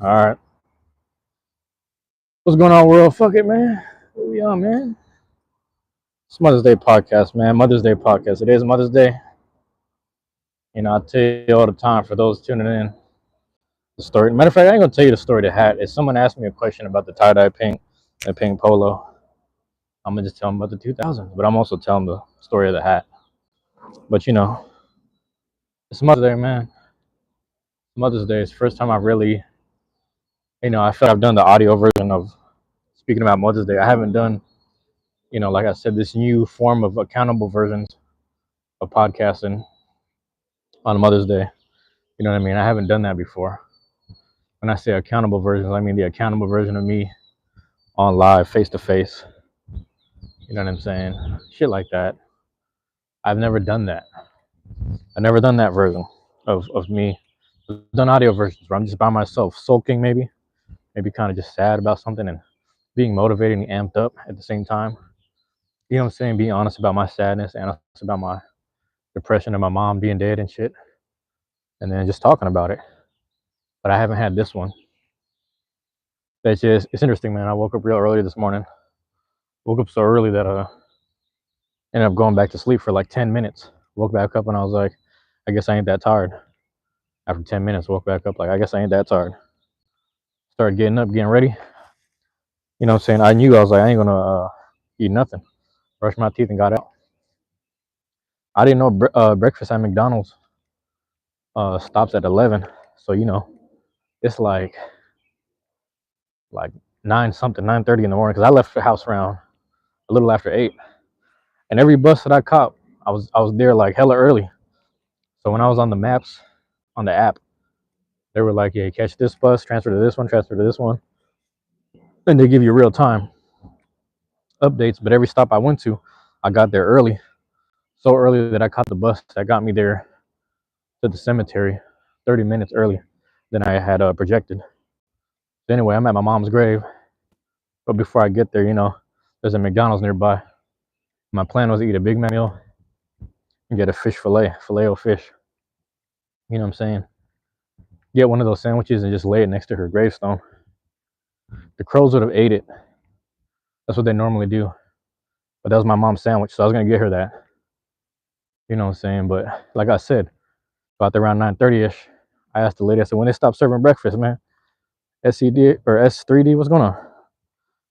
All right. What's going on, world? Fuck it, man. What we on, man? It's Mother's Day podcast, man. Mother's Day podcast. It is Mother's Day. I tell you all the time for those tuning in. The story. Matter of fact, I ain't gonna tell you the story of the hat. If someone asked me a question about the tie-dye pink and pink polo, I'm gonna just tell them about the 2000s. But I'm also telling the story of the hat. But it's Mother's Day, man. Mother's Day is the first time I really, I feel I've done the audio version of speaking about Mother's Day. I haven't done, like I said, this new form of accountable versions of podcasting on Mother's Day. You know what I mean? I haven't done that before. When I say accountable versions, I mean the accountable version of me on live, face to face. You know what I'm saying? Shit like that. I've never done that. I've never done that version of me. I've done audio versions where I'm just by myself, sulking maybe kind of just sad about something and being motivated and amped up at the same time. You know what I'm saying? Being honest about my sadness, honest about my depression and my mom being dead and shit. And then just talking about it. But I haven't had this one. It's interesting, man. I woke up real early this morning. Woke up so early that ended up going back to sleep for like 10 minutes. Woke back up and I was like, I guess I ain't that tired. After 10 minutes, woke back up like, I guess I ain't that tired. Started getting up, getting ready. You know what I'm saying? I knew I was like, I ain't gonna eat nothing. Brushed my teeth and got out. I didn't know breakfast at McDonald's stops at 11. So it's like 9:30 in the morning because I left the house around a little after 8. And every bus that I caught, I was there like hella early. So when I was on the maps on the app, they were like, yeah, catch this bus, transfer to this one, transfer to this one. And they give you real time updates. But every stop I went to, I got there early. So early that I caught the bus that got me there to the cemetery 30 minutes early than I had projected. So anyway, I'm at my mom's grave. But before I get there, there's a McDonald's nearby. My plan was to eat a Big Mac meal and get a filet-o-fish. You know what I'm saying? Get one of those sandwiches and just lay it next to her gravestone. The crows would have ate it. That's what they normally do. But that was my mom's sandwich, so I was gonna get her that. You know what I'm saying? But like I said, about around 9:30ish, I asked the lady, I said, when they stop serving breakfast, man, SCD or S3D, what's going on?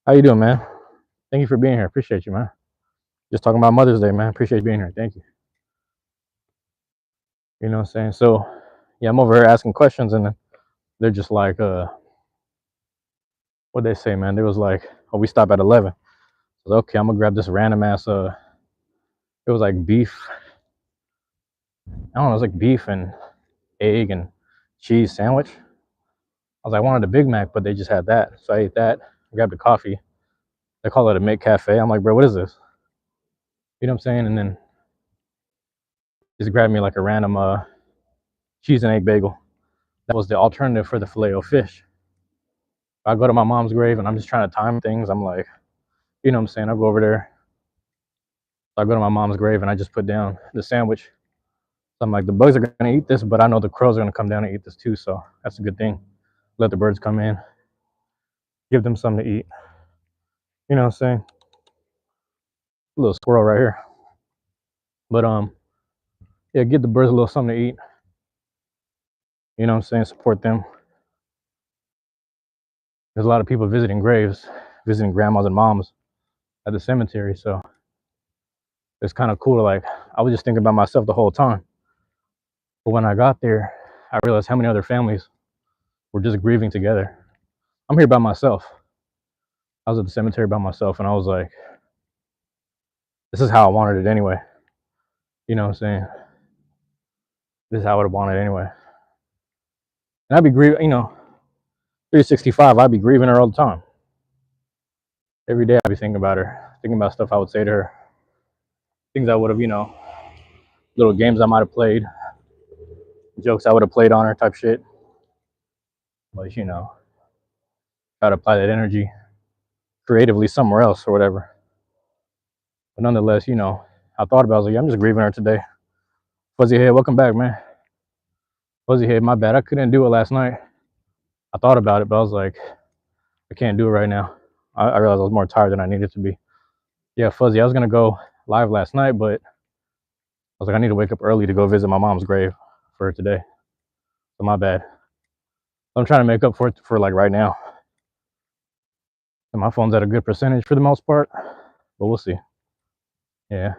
How you doing, man? Thank you for being here. Appreciate you, man. Just talking about Mother's Day, man. Appreciate you being here. Thank you. You know what I'm saying? So yeah, I'm over here asking questions and they're just like, what'd they say, man? They was like, oh, we stop at 11. I was okay, I'm gonna grab this random ass it was like beef. I don't know, it was like beef and egg and cheese sandwich. I was like, I wanted a Big Mac, but they just had that. So I ate that, grabbed a coffee. They call it a McCafe. I'm like, bro, what is this? You know what I'm saying? And then just grabbed me like a random cheese and egg bagel. That was the alternative for the filet-o-fish. I go to my mom's grave and I'm just trying to time things. I'm like, you know what I'm saying? I go over there. So I go to my mom's grave and I just put down the sandwich. So I'm like, the bugs are gonna eat this, but I know the crows are gonna come down and eat this too. So that's a good thing. Let the birds come in, give them something to eat. You know what I'm saying? A little squirrel right here. But yeah, give the birds a little something to eat. You know what I'm saying? Support them. There's a lot of people visiting graves, visiting grandmas and moms at the cemetery. So it's kind of cool to like, I was just thinking about myself the whole time. But when I got there, I realized how many other families were just grieving together. I'm here by myself. I was at the cemetery by myself and I was like, this is how I wanted it anyway. You know what I'm saying? This is how I would have wanted it anyway. And I'd be grieving, 365, I'd be grieving her all the time. Every day I'd be thinking about her, thinking about stuff I would say to her, things I would have, little games I might have played, jokes I would have played on her type shit. But, try to apply that energy creatively somewhere else or whatever. But nonetheless, I thought about it, I was like, yeah, I'm just grieving her today. Fuzzy Head, welcome back, man. Fuzzy Head, my bad. I couldn't do it last night. I thought about it, but I was like, I can't do it right now. I realized I was more tired than I needed to be. Yeah, Fuzzy, I was gonna go live last night, but I was like, I need to wake up early to go visit my mom's grave for today. So my bad. I'm trying to make up for it for like right now. And my phone's at a good percentage for the most part, but we'll see. Yeah.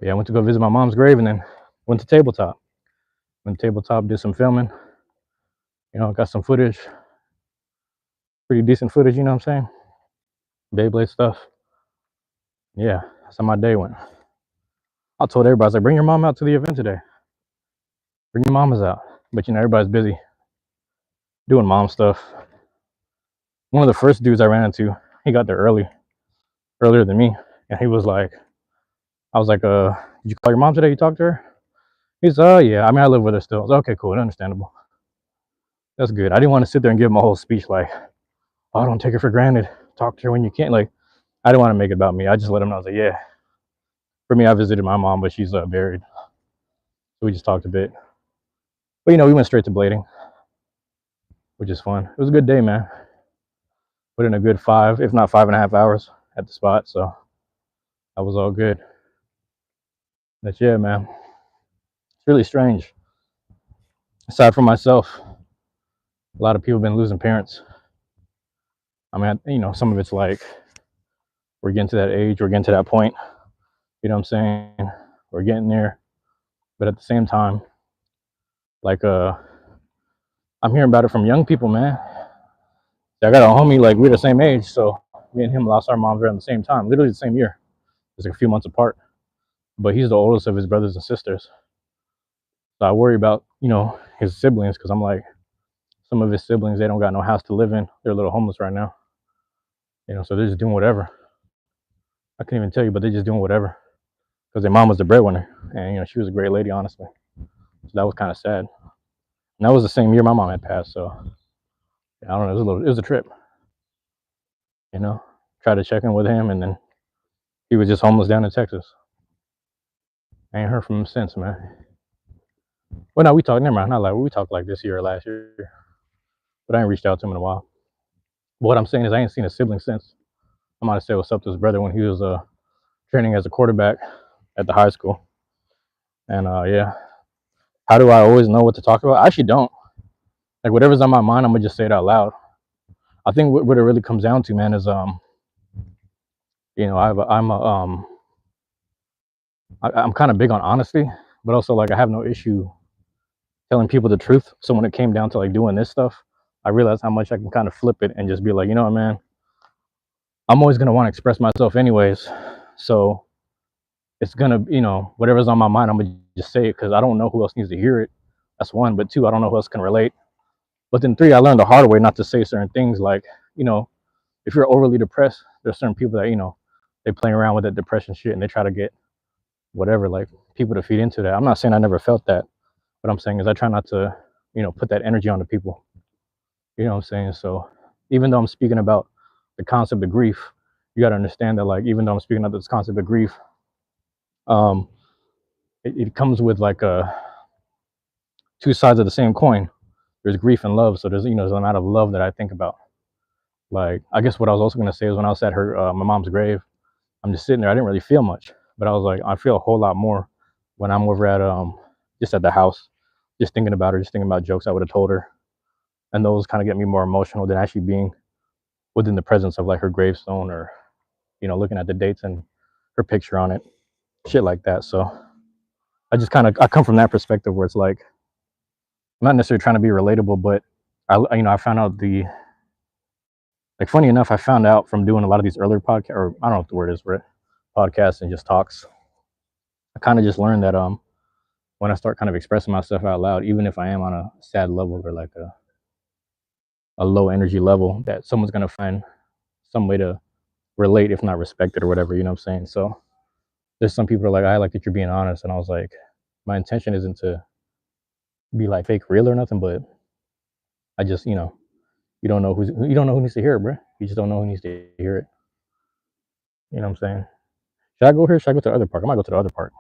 Yeah, I went to go visit my mom's grave and then went to tabletop. Went to tabletop, did some filming. You know, got some footage, pretty decent footage, you know what I'm saying? Beyblade stuff. Yeah, that's how my day went. I told everybody, I was like, bring your mom out to the event today. Bring your mamas out. But you know, everybody's busy doing mom stuff. One of the first dudes I ran into, he got there earlier than me. And he was like, I was like, did you call your mom today? You talked to her? He's, yeah. I mean, I live with her still. I was like, okay, cool, understandable. That's good. I didn't want to sit there and give him a whole speech like, oh, don't take her for granted. Talk to her when you can. Like, I didn't want to make it about me. I just let him know. I was like, yeah. For me, I visited my mom, but she's buried. So we just talked a bit. But, you know, we went straight to blading, which is fun. It was a good day, man. Put in a good 5, if not 5.5 hours at the spot. So that was all good. But yeah, man. It's really strange. Aside from myself, a lot of people have been losing parents. I mean, you know, some of it's like we're getting to that age, we're getting to that point. You know what I'm saying? We're getting there. But at the same time, like I'm hearing about it from young people, man. I got a homie, like we're the same age, so me and him lost our moms around the same time, literally the same year. It's like a few months apart. But he's the oldest of his brothers and sisters. So I worry about, you know, his siblings because I'm like, some of his siblings, they don't got no house to live in. They're a little homeless right now. You know, so they're just doing whatever. I can't even tell you, but they're just doing whatever. Because their mom was the breadwinner. And, you know, she was a great lady, honestly. So that was kind of sad. And that was the same year my mom had passed. So I don't know, it was a trip. You know, tried to check in with him, and then he was just homeless down in Texas. I ain't heard from him since, man. Well, no, we talked. Never mind. Not like we talked like this year or last year, but I ain't reached out to him in a while. But what I'm saying is, I ain't seen a sibling since. I might have said what's up to his brother when he was training as a quarterback at the high school. And yeah, how do I always know what to talk about? I actually don't. Like whatever's on my mind, I'm gonna just say it out loud. I think what it really comes down to, man, is you know, I'm kind of big on honesty, but also like I have no issue telling people the truth. So when it came down to like doing this stuff, I realized how much I can kind of flip it and just be like, you know what, man, I'm always gonna want to express myself anyways. So it's gonna, you know, whatever's on my mind, I'm gonna just say it because I don't know who else needs to hear it. That's one. But two, I don't know who else can relate. But then three, I learned the hard way not to say certain things like, you know, if you're overly depressed, there's certain people that, you know, they play around with that depression shit and they try to get whatever, like people to feed into that. I'm not saying I never felt that. What I'm saying is I try not to, you know, put that energy onto people. You know what I'm saying? So even though I'm speaking about the concept of grief, you got to understand that, like, even though I'm speaking about this concept of grief, um, it comes with like two sides of the same coin. There's grief and love. So there's, you know, there's an amount of love that I think about. Like, I guess what I was also going to say is when I was at my mom's grave, I'm just sitting there. I didn't really feel much, but I was like, I feel a whole lot more when I'm over at just at the house, just thinking about her, just thinking about jokes I would have told her, and those kind of get me more emotional than actually being within the presence of like her gravestone or, you know, looking at the dates and her picture on it, shit like that. So I come from that perspective where it's like I'm not necessarily trying to be relatable, but you know, I found out like funny enough, I found out from doing a lot of these earlier podcasts, or I don't know what the word is for it, podcasts and just talks. I kind of just learned that when I start kind of expressing myself out loud, even if I am on a sad level or like a low energy level, that someone's gonna find some way to relate, if not respect it or whatever, you know what I'm saying? So there's some people are like, I like that you're being honest. And I was like, my intention isn't to be like fake real or nothing, but I just, you know, you don't know who needs to hear it, bro. You just don't know who needs to hear it. You know what I'm saying? Should I go here? Should I go to the other park? I might go to the other park.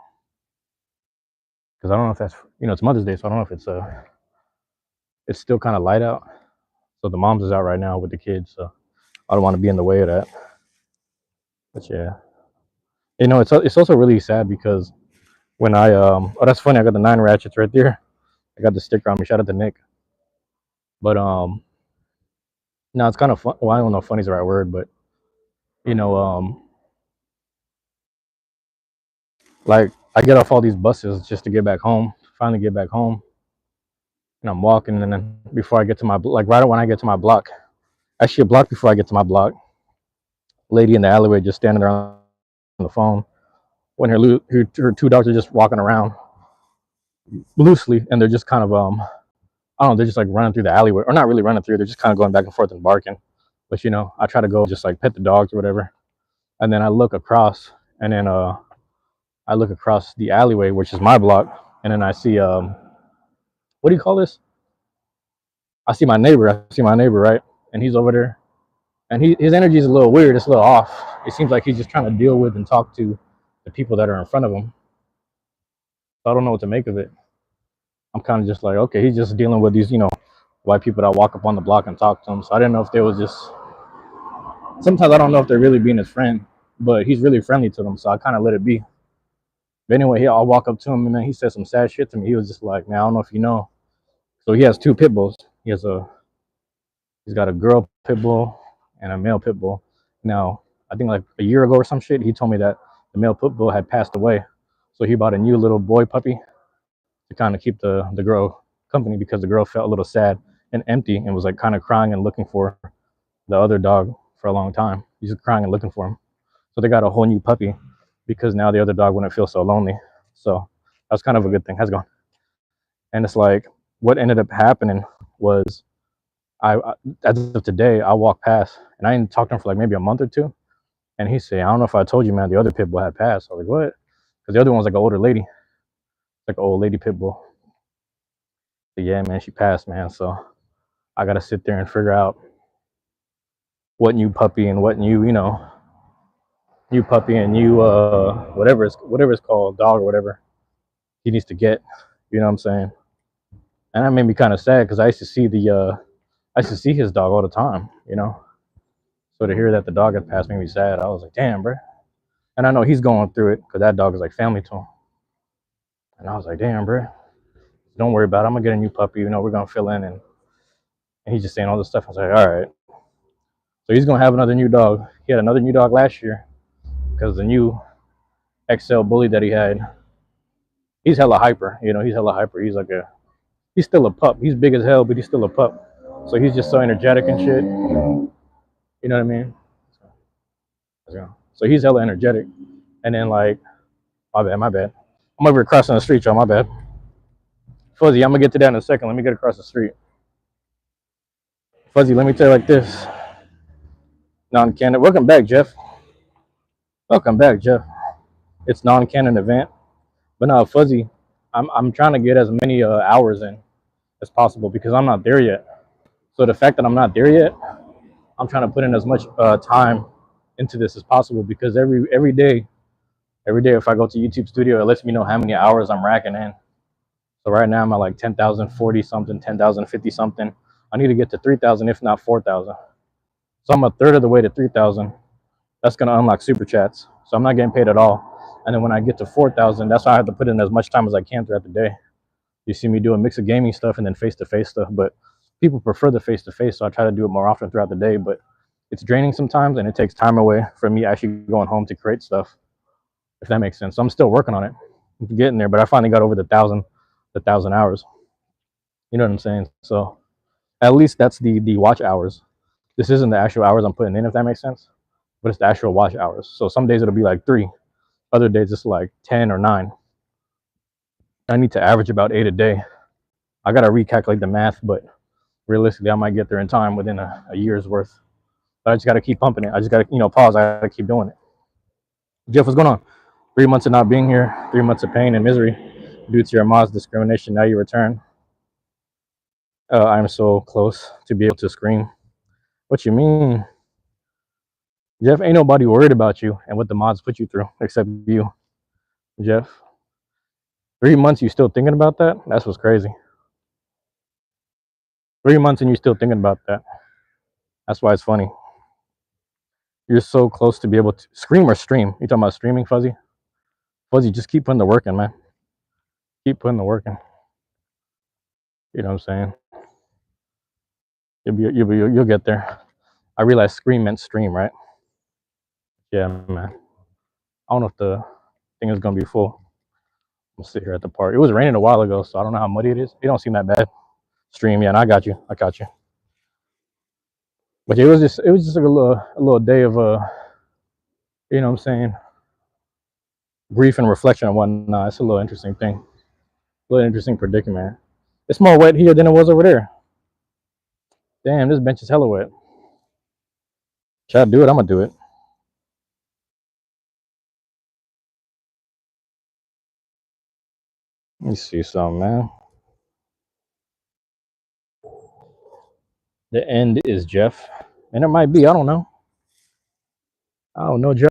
Because I don't know if that's, you know, it's Mother's Day, so I don't know if it's it's still kind of light out. So the mom's is out right now with the kids. So I don't want to be in the way of that. But yeah, it's also really sad because when I oh, that's funny. I got the 9 ratchets right there. I got the sticker on me. Shout out to Nick. But no, it's kind of fun. Well, I don't know if funny is the right word, but you know, like I get off all these buses just to get back home. Finally get back home, and I'm walking, and then before I get to my like right when I get to my block, actually a block before I get to my block, lady in the alleyway just standing there on the phone when her 2 dogs are just walking around loosely, and they're just kind of I don't know, they're just like running through the alleyway, or not really running through. They're just kind of going back and forth and barking. But I try to go just like pet the dogs or whatever, and then I look across, and then I look across the alleyway, which is my block, and then I see what do you call this? I see my neighbor. I see my neighbor, right? And he's over there, and his energy is a little weird. It's a little off. It seems like he's just trying to deal with and talk to the people that are in front of him. So I don't know what to make of it. I'm kind of just like, okay, he's just dealing with these, white people that walk up on the block and talk to him. So I didn't know if they was just. Sometimes I don't know if they're really being his friend, but he's really friendly to them. So I kind of let it be. But anyway, I'll walk up to him, and then he said some sad shit to me. He was just like, man, I don't know if you know. So he has 2 pit bulls. He's got a girl pit bull and a male pit bull. Now, I think like a year ago or some shit, he told me that the male pit bull had passed away. So he bought a new little boy puppy to kind of keep the girl company because the girl felt a little sad and empty and was like kind of crying and looking for the other dog for a long time. He's crying and looking for him. So they got a whole new puppy because now the other dog wouldn't feel so lonely. So that's kind of a good thing. How's it going? And it's like what ended up happening was I as of today, I walked past and I didn't talk to him for like maybe a month or two. And he said, I don't know if I told you, man, the other pit bull had passed. I was like, what? Because the other one was like an older lady, like an old lady pit bull. But yeah, man, she passed, man. So I got to sit there and figure out what new puppy and what new puppy and new, whatever it's called, dog or whatever he needs to get. You know what I'm saying? And that made me kind of sad because I used to see his dog all the time. So to hear that the dog had passed made me sad. I was like, damn, bro. And I know he's going through it because that dog is like family to him. And I was like, damn, bro, don't worry about it. I'm going to get a new puppy. We're going to fill in. And he's just saying all this stuff. I was like, all right. So he's going to have another new dog. He had another new dog last year because the new XL bully that he had, he's hella hyper. He's hella hyper. He's still a pup. He's big as hell, but he's still a pup. So he's just so energetic and shit. You know what I mean? So he's hella energetic. And then like, my bad. I'm over here crossing the street, y'all. My bad. Fuzzy, I'm gonna get to that in a second. Let me get across the street. Fuzzy, let me tell you like this. Non-canon. Welcome back, Jeff. Welcome back, Jeff. It's non-canon event, but no, Fuzzy. I'm trying to get as many hours in as possible because I'm not there yet. So the fact that I'm not there yet, I'm trying to put in as much time into this as possible because every day if I go to YouTube Studio, it lets me know how many hours I'm racking in. So right now I'm at like 10,040 something, 10,050 something. I need to get to 3,000, if not 4,000. So I'm a third of the way to 3,000. That's gonna unlock super chats. So I'm not getting paid at all. And then when I get to 4,000, that's why I have to put in as much time as I can throughout the day. You see me do a mix of gaming stuff and then face-to-face stuff, but people prefer the face-to-face, so I try to do it more often throughout the day. But it's draining sometimes, and it takes time away from me actually going home to create stuff, if that makes sense. So I'm still working on it, I'm getting there, but I finally got over the 1,000 hours. You know what I'm saying? So at least that's the watch hours. This isn't the actual hours I'm putting in, if that makes sense, but it's the actual watch hours. So some days it'll be like 3, other days it's like 10 or 9. I need to average about 8 a day. I gotta recalculate the math, but realistically I might get there in time within a year's worth. But I just gotta keep pumping it. I just gotta pause. I gotta keep doing it. Jeff, what's going on? 3 months of not being here, 3 months of pain and misery due to your mom's discrimination. Now you return. I'm so close to be able to scream. What you mean? Jeff, ain't nobody worried about you and what the mods put you through except you. Jeff, 3 months you still thinking about that? That's what's crazy. 3 months and you're still thinking about that. That's why it's funny. You're so close to be able to scream or stream. You talking about streaming, Fuzzy? Fuzzy, just keep putting the work in, man. Keep putting the work in. You know what I'm saying? You'll get there. I realized scream meant stream, right? Yeah, man. I don't know if the thing is gonna be full. I'm gonna sit here at the park. It was raining a while ago, so I don't know how muddy it is. It don't seem that bad. Stream, yeah, and I got you. I got you. But it was just like a little day of you know what I'm saying, grief and reflection and whatnot. It's a little interesting thing. A little interesting predicament. It's more wet here than it was over there. Damn, this bench is hella wet. Should I do it? I'm gonna do it. Let me see something, man. The end is Jeff. And it might be, I don't know. I don't know, Jeff.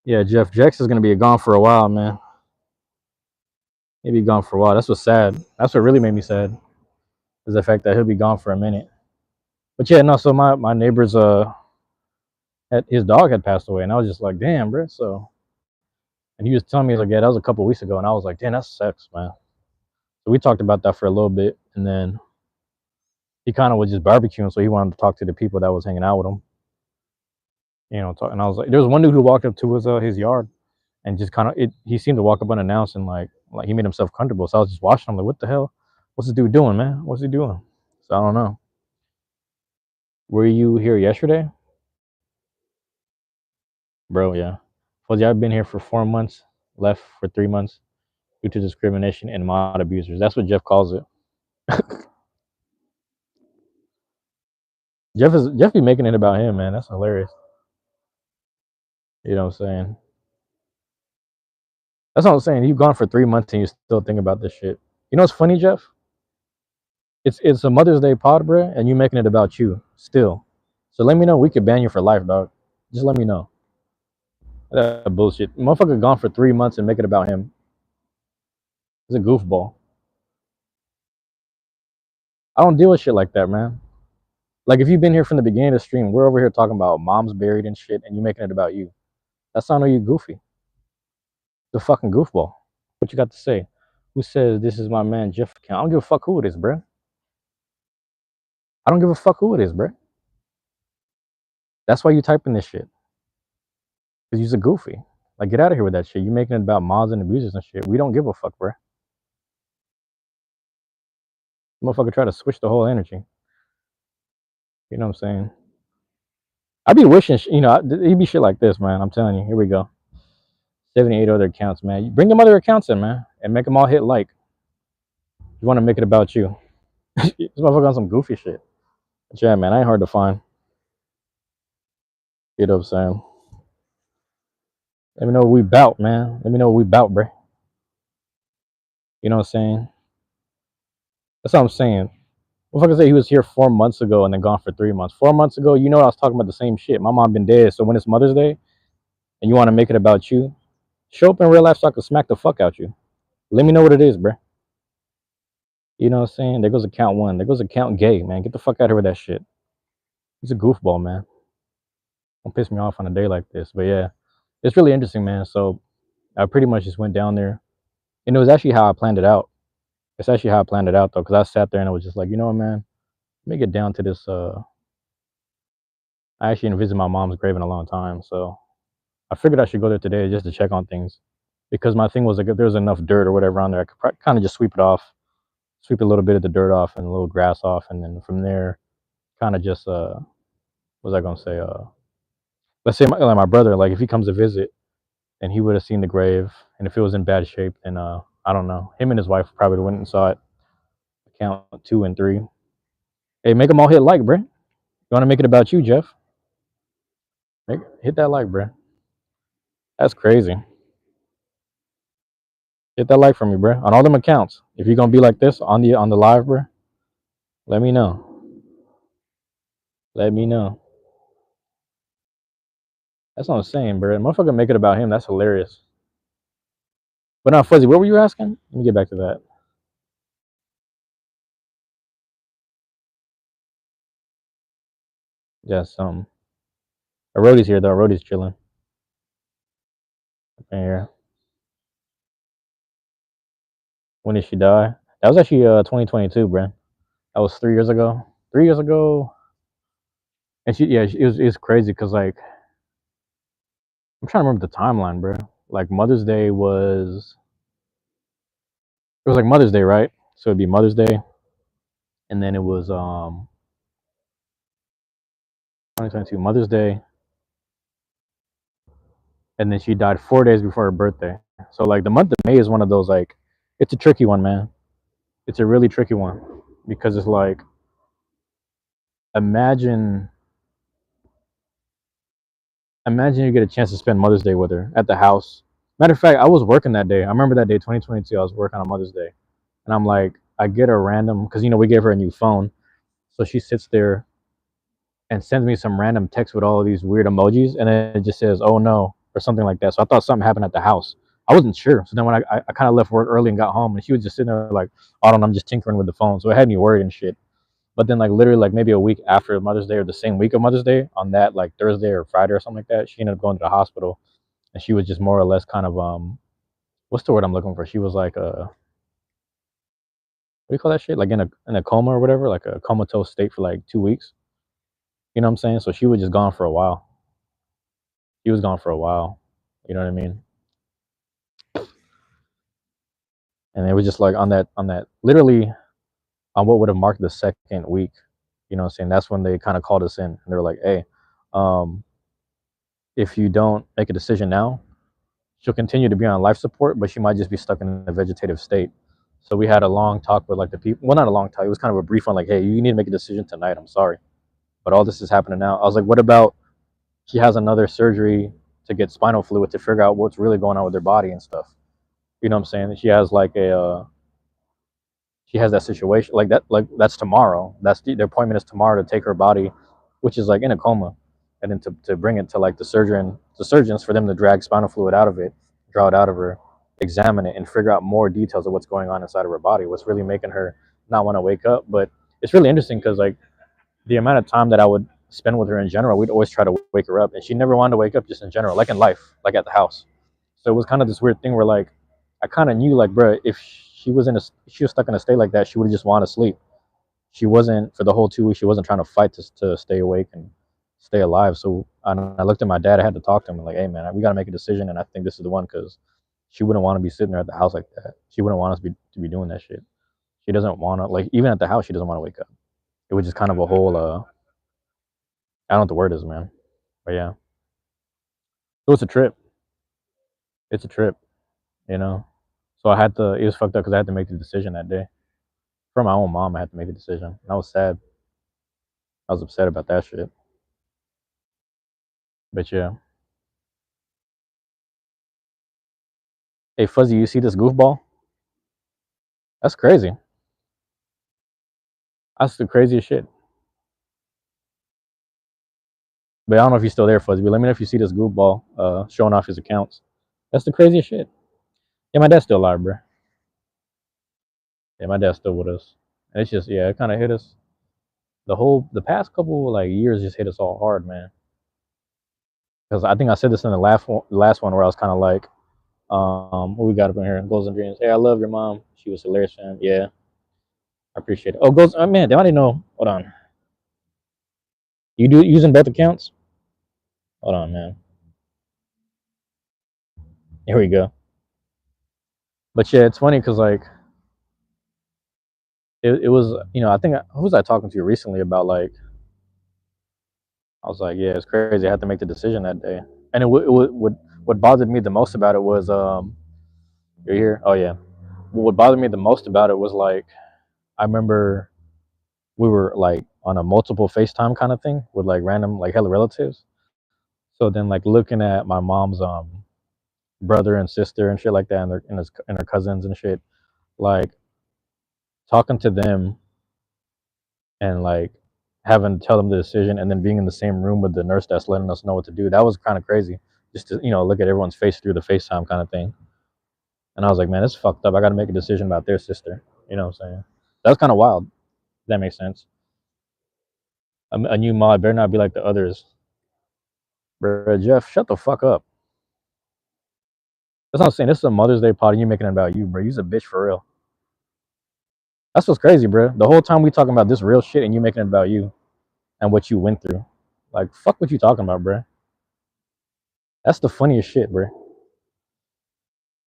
Yeah, Jeff. Jex is gonna be gone for a while, man. He'll be gone for a while. That's what's sad. That's what really made me sad. Is the fact that he'll be gone for a minute. But yeah, no, so my neighbor's his dog had passed away, and I was just like, damn, bro. So, and he was telling me like, yeah, that was a couple weeks ago, and I was like, damn, that sucks, man. So we talked about that for a little bit, and then he kind of was just barbecuing, so he wanted to talk to the people that was hanging out with him. You know, and I was like, there was one dude who walked up to his yard, and just kind of he seemed to walk up unannounced, and like he made himself comfortable. So I was just watching him, like, what the hell? What's this dude doing, man? What's he doing? So I don't know. Were you here yesterday, bro? Yeah. Well, yeah, I've been here for 4 months, left for 3 months due to discrimination and mod abusers. That's what Jeff calls it. Jeff be making it about him, man. That's hilarious. You know what I'm saying? That's what I'm saying. You've gone for 3 months and you still think about this shit. You know what's funny, Jeff? It's a Mother's Day pod, bro, and you making it about you still. So let me know. We could ban you for life, dog. Just let me know. That bullshit. Motherfucker gone for 3 months and make it about him. He's a goofball. I don't deal with shit like that, man. Like if you've been here from the beginning of the stream, we're over here talking about moms buried and shit, and you making it about you. That's not you goofy. The fucking goofball. What you got to say? Who says this is my man Jeff account? I don't give a fuck who it is, bro. I don't give a fuck who it is, bro. That's why you typing this shit. Cause you's a goofy. Like get out of here with that shit. You making it about moms and abusers and shit. We don't give a fuck, bro. Motherfucker try to switch the whole energy. You know what I'm saying? I be wishing, you know, he'd be shit like this, man. I'm telling you. Here we go. 78 other accounts, man. Bring them other accounts in, man, and make them all hit like. You want to make it about you. This motherfucker on some goofy shit. But yeah, man, I ain't hard to find. You know what I'm saying? Let me know what we bout, man. Let me know what we bout, bro. You know what I'm saying? That's what I'm saying. Motherfucker say he was here 4 months ago and then gone for 3 months. 4 months ago, you know I was talking about the same shit. My mom been dead, so when it's Mother's Day and you want to make it about you, show up in real life so I can smack the fuck out you. Let me know what it is, bro. You know what I'm saying? There goes account one. There goes account gay, man. Get the fuck out of here with that shit. He's a goofball, man. Don't piss me off on a day like this. But yeah, it's really interesting, man. So I pretty much just went down there, and it was actually how I planned it out. It's actually how I planned it out though, because I sat there and I was just like, you know what, man, let me get down to this. I actually didn't visit my mom's grave in a long time, so I figured I should go there today just to check on things, because my thing was like if there was enough dirt or whatever on there, I could kind of just sweep it off, sweep a little bit of the dirt off and a little grass off, and then from there, kind of just what was I gonna say? Let's say like my brother, like if he comes to visit and he would have seen the grave, and if it was in bad shape, then I don't know, him and his wife probably went and saw it. Count 2 and 3. Hey, make them all hit like, bruh. You want to make it about you, Jeff? Hit that like, bruh. That's crazy. Hit that like for me, bruh. On all them accounts. If you're gonna be like this on the live, bruh, let me know. Let me know. That's what I'm saying, bruh. Motherfucker make it about him. That's hilarious. But now, Fuzzy, what were you asking? Let me get back to that. Just Rhodey's here though. Rhodey's chilling in here. When did she die? That was actually 2022, bro. That was 3 years ago. 3 years ago, and it was crazy because like I'm trying to remember the timeline, bro. Like Mother's Day was it was like Mother's Day, right? So it'd be Mother's Day, and then it was 2022 Mother's Day, and then she died 4 days before her birthday. So like the month of May is one of those like it's a tricky one, man. It's a really tricky one because it's like imagine imagine you get a chance to spend Mother's Day with her at the house. Matter of fact, I was working that day. I remember that day, 2022. I was working on Mother's Day, and I'm like, I get a random because we gave her a new phone, so she sits there and sends me some random text with all of these weird emojis, and then it just says "oh no" or something like that. So I thought something happened at the house. I wasn't sure. So then when I kind of left work early and got home, and she was just sitting there like, "I don't know, I'm just tinkering with the phone." So it had me worried and shit. But then like literally like maybe a week after Mother's Day or the same week of Mother's Day, on that like Thursday or Friday or something like that, she ended up going to the hospital, and she was just more or less kind of what's the word I'm looking for? She was like what do you call that shit? Like in a coma or whatever, like a comatose state for like 2 weeks. You know what I'm saying? So she was just gone for a while. He was gone for a while. You know what I mean? And it was just like on that literally on what would have marked the second week. You know what I'm saying? That's when they kind of called us in and they were like, hey, um, if you don't make a decision now, she'll continue to be on life support, but she might just be stuck in a vegetative state. So we had a long talk with like the people. Well, not a long talk. It was kind of a brief one, like, hey, you need to make a decision tonight. I'm sorry, but all this is happening now. I was like, what about she has another surgery to get spinal fluid to figure out what's really going on with her body and stuff. You know what I'm saying? She has like she has that situation like that. Like that's tomorrow. The appointment is tomorrow to take her body, which is like in a coma, and then to bring it to like the surgeons for them to drag spinal fluid out of it, draw it out of her, examine it, and figure out more details of what's going on inside of her body. What's really making her not want to wake up? But it's really interesting because like the amount of time that I would spend with her in general, we'd always try to wake her up, and she never wanted to wake up. Just in general, like in life, like at the house. So it was kind of this weird thing where like I kind of knew like, bro, if she was stuck in a state like that, she would just want to sleep. She wasn't for the whole 2 weeks. She wasn't trying to fight to stay awake and stay alive. So I looked at my dad. I had to talk to him like, hey man, we got to make a decision, and I think this is the one because she wouldn't want to be sitting there at the house like that. She wouldn't want us to be doing that shit. She doesn't want to like even at the house. She doesn't want to wake up. It was just kind of a whole I don't know what the word is, man. But yeah, it was a trip. It's a trip, you know. So I had to. It was fucked up because I had to make the decision that day. For my own mom, I had to make a decision. And I was sad. I was upset about that shit. But yeah. Hey Fuzzy, you see this goofball? That's crazy. That's the craziest shit. But I don't know if he's still there, Fuzzy. But let me know if you see this goofball showing off his accounts. That's the craziest shit. Yeah, my dad's still alive, bro. Yeah, my dad's still with us. And it's just it kind of hit us. The past couple like years just hit us all hard, man. Because I think I said this in the last one where I was kind of like, what we got up in here? Goals and Dreams. Hey, I love your mom. She was hilarious, fan. Yeah, I appreciate it. Oh, goals. Man, damn, I didn't know. Hold on. You do using both accounts? Hold on, man. Here we go. But yeah, it's funny because like it was I think who was I talking to recently about like I was like yeah it's crazy I had to make the decision that day and what bothered me the most about it was you're here oh yeah what bothered me the most about it was like I remember we were like on a multiple FaceTime kind of thing with like random like hella relatives. So then like looking at my mom's brother and sister and shit like that and her cousins and shit, like talking to them and like having to tell them the decision and then being in the same room with the nurse that's letting us know what to do. That was kind of crazy. Just to look at everyone's face through the FaceTime kind of thing. And I was like, man, it's fucked up. I got to make a decision about their sister. You know what I'm saying? That was kind of wild. If that makes sense. A new mod better not be like the others. Bro, Jeff, shut the fuck up. That's what I'm saying. This is a Mother's Day party. You making it about you, bro. You's a bitch for real. That's what's crazy, bro. The whole time we talking about this real shit and you making it about you and what you went through. Like, fuck what you talking about, bro. That's the funniest shit, bro.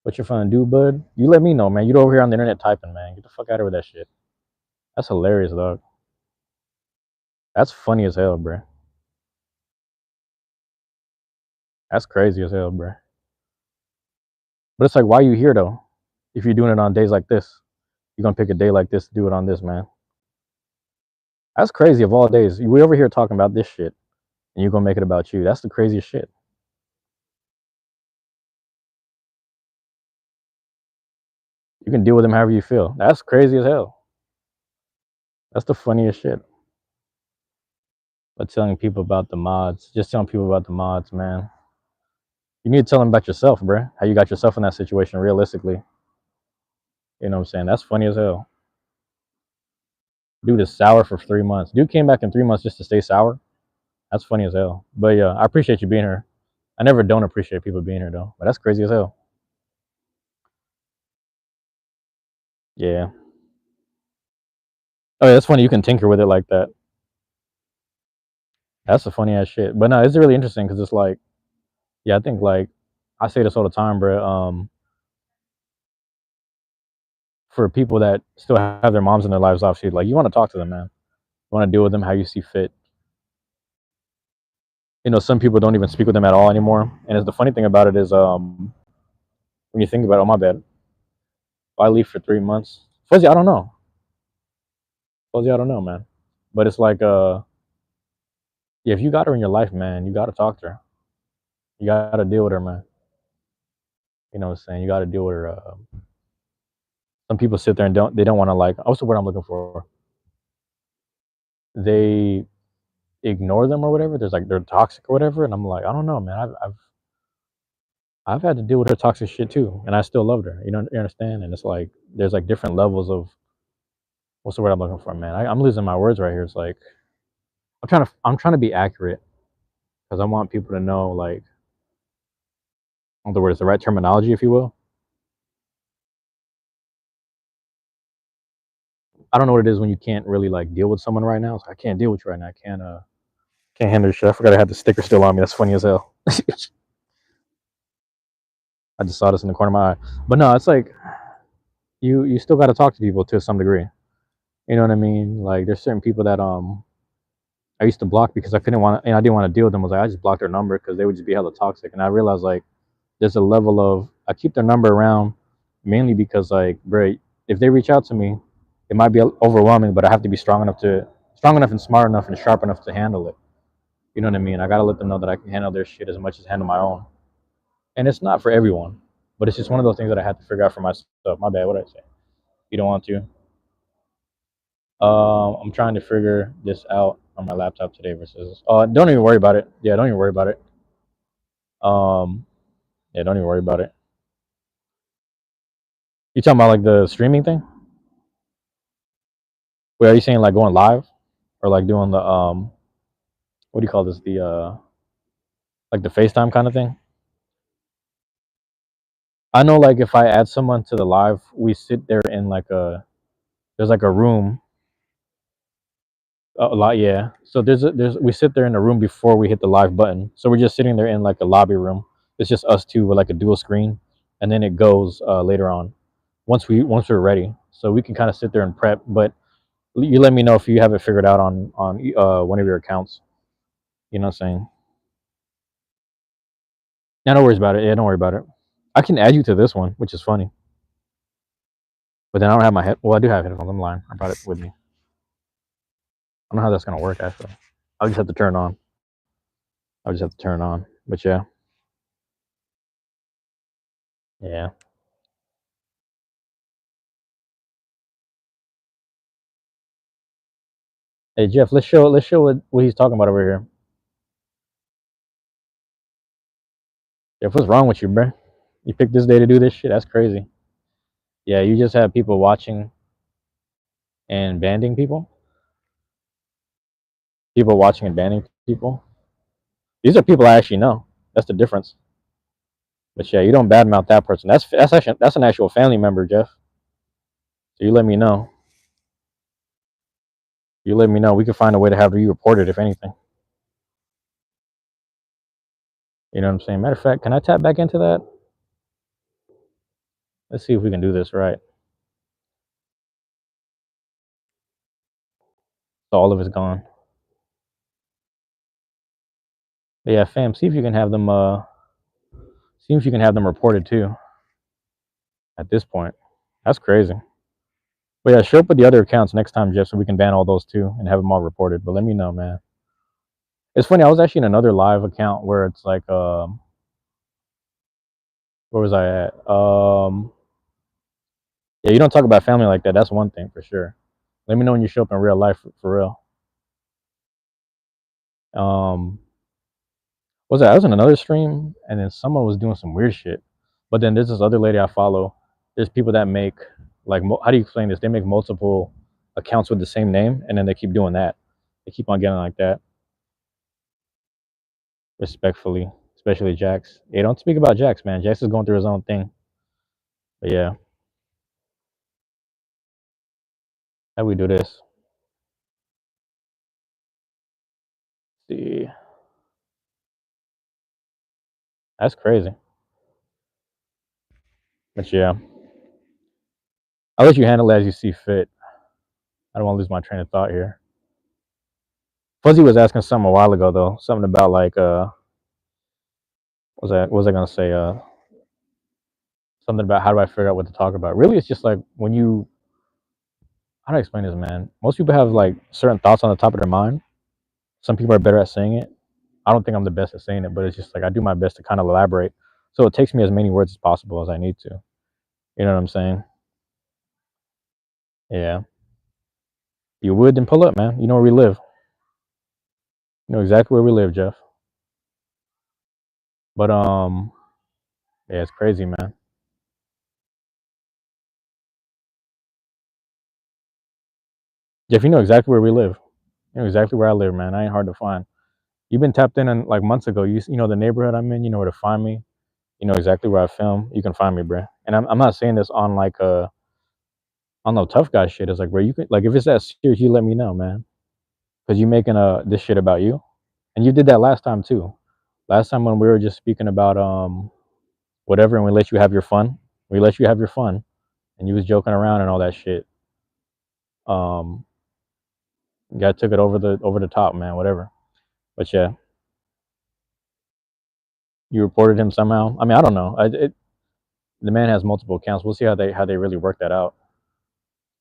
What you finna do, bud? You let me know, man. You over here on the internet typing, man. Get the fuck out of here with that shit. That's hilarious, dog. That's funny as hell, bro. That's crazy as hell, bro. But it's like, why you here though? If you're doing it on days like this, you're gonna pick a day like this to do it on this, man. That's crazy of all days. We over here talking about this shit, and you're gonna make it about you. That's the craziest shit. You can deal with them however you feel. That's crazy as hell. That's the funniest shit. But telling people about the mods, just telling people about the mods, man. You need to tell them about yourself, bro. How you got yourself in that situation realistically. You know what I'm saying? That's funny as hell. Dude is sour for 3 months. Dude came back in 3 months just to stay sour. That's funny as hell. But yeah, I appreciate you being here. I never don't appreciate people being here though. But that's crazy as hell. Yeah. Oh, yeah, that's funny. You can tinker with it like that. That's a funny ass shit. But no, it's really interesting because it's like, yeah, I think like I say this all the time, bro. For people that still have their moms in their lives, obviously, like you want to talk to them, man. You want to deal with them how you see fit. You know, some people don't even speak with them at all anymore. And it's the funny thing about it is, when you think about it, oh my bad, if I leave for 3 months, Fuzzy, I don't know. Fuzzy, I don't know, man. But it's like, yeah, if you got her in your life, man, you got to talk to her. You got to deal with her, man. You know what I'm saying? You got to deal with her. Some people sit there and they don't want to like. What's the word I'm looking for? They ignore them or whatever. There's like they're toxic or whatever, and I'm like, I don't know, man. I've had to deal with her toxic shit too, and I still loved her. You understand? And it's like there's like different levels of what's the word I'm looking for, man. I'm losing my words right here. It's like I'm trying to be accurate because I want people to know like in other words the right terminology, if you will. I don't know what it is when you can't really like deal with someone right now. It's like, I can't deal with you right now. I can't handle your shit. I forgot I had the sticker still on me. That's funny as hell. I just saw this in the corner of my eye. But no, it's like you still got to talk to people to some degree. You know what I mean? Like there's certain people that I used to block because I couldn't want, and I didn't want to deal with them. I was like, I just blocked their number because they would just be hella toxic. And I realized like there's a level of I keep their number around mainly because like, bro, if they reach out to me, it might be overwhelming, but I have to be strong enough and smart enough and sharp enough to handle it. You know what I mean? I gotta let them know that I can handle their shit as much as handle my own. And it's not for everyone, but it's just one of those things that I had to figure out for myself. My bad. What did I say? You don't want to? I'm trying to figure this out on my laptop today versus. Don't even worry about it. Yeah, don't even worry about it. Um, yeah, don't even worry about it. You talking about like the streaming thing? Wait, are you saying like going live or like doing the what do you call this? The like the FaceTime kind of thing? I know like if I add someone to the live, we sit there in like there's like a room. A lot, yeah. So there's we sit there in a room before we hit the live button. So we're just sitting there in like a lobby room. It's just us two with like a dual screen, and then it goes later on once we're ready. So we can kind of sit there and prep. But you let me know if you have it figured out on one of your accounts. You know what I'm saying? Yeah, no worries about it. Yeah, don't worry about it. I can add you to this one, which is funny. But then I don't have my head. Well, I do have headphones. I'm lying. I brought it with me. I don't know how that's gonna work actually. I'll just have to turn it on. I'll just have to turn it on. But yeah, yeah. Hey Jeff, let's show what he's talking about over here. Jeff, what's wrong with you, bro? You picked this day to do this shit? That's crazy. Yeah, you just have people watching and banning people. people watching and banning people. These are people I actually know. That's the difference. But yeah, you don't badmouth that person. That's an actual family member, Jeff. So you let me know. You let me know. We can find a way to have you reported, if anything. You know what I'm saying? Matter of fact, can I tap back into that? Let's see if we can do this right. So all of it's gone. But yeah, fam, see if you can have them see if you can have them reported too at this point. That's crazy. But yeah, show up with the other accounts next time, Jeff, so we can ban all those too and have them all reported. But let me know, man. It's funny, I was actually in another live account where it's like where was I at? Yeah, you don't talk about family like that. That's one thing for sure. Let me know when you show up in real life for real. Was that? I was in another stream, and then someone was doing some weird shit. But then there's this other lady I follow. There's people that make like how do you explain this? They make multiple accounts with the same name, and then they keep doing that. They keep on getting like that. Respectfully, especially Jax. Hey, don't speak about Jax, man. Jax is going through his own thing. But yeah, how we do this? Let's see, that's crazy. But yeah, I'll let you handle it as you see fit. I don't want to lose my train of thought here. Fuzzy was asking something a while ago though, something about like what was I gonna say? Something about how do I figure out what to talk about? Really, it's just like when you how do I explain this, man? Most people have like certain thoughts on the top of their mind. Some people are better at saying it. I don't think I'm the best at saying it, but it's just like I do my best to kind of elaborate. So it takes me as many words as possible as I need to. You know what I'm saying? Yeah. You would, then pull up, man. You know where we live. You know exactly where we live, Jeff. But yeah, it's crazy, man. Jeff, you know exactly where we live. You know exactly where I live, man. I ain't hard to find. You've been tapped in like months ago. You know the neighborhood I'm in. You know where to find me. You know exactly where I film. You can find me, bro. And I'm not saying this on like on no tough guy shit. It's like, bro, you can like if it's that serious, you let me know, man. Because you making this shit about you, and you did that last time too. Last time when we were just speaking about whatever, and we let you have your fun. We let you have your fun, and you was joking around and all that shit. Um, guy took it over the top, man. Whatever. But yeah, you reported him somehow. I mean, I don't know. The man has multiple accounts. We'll see how they really work that out.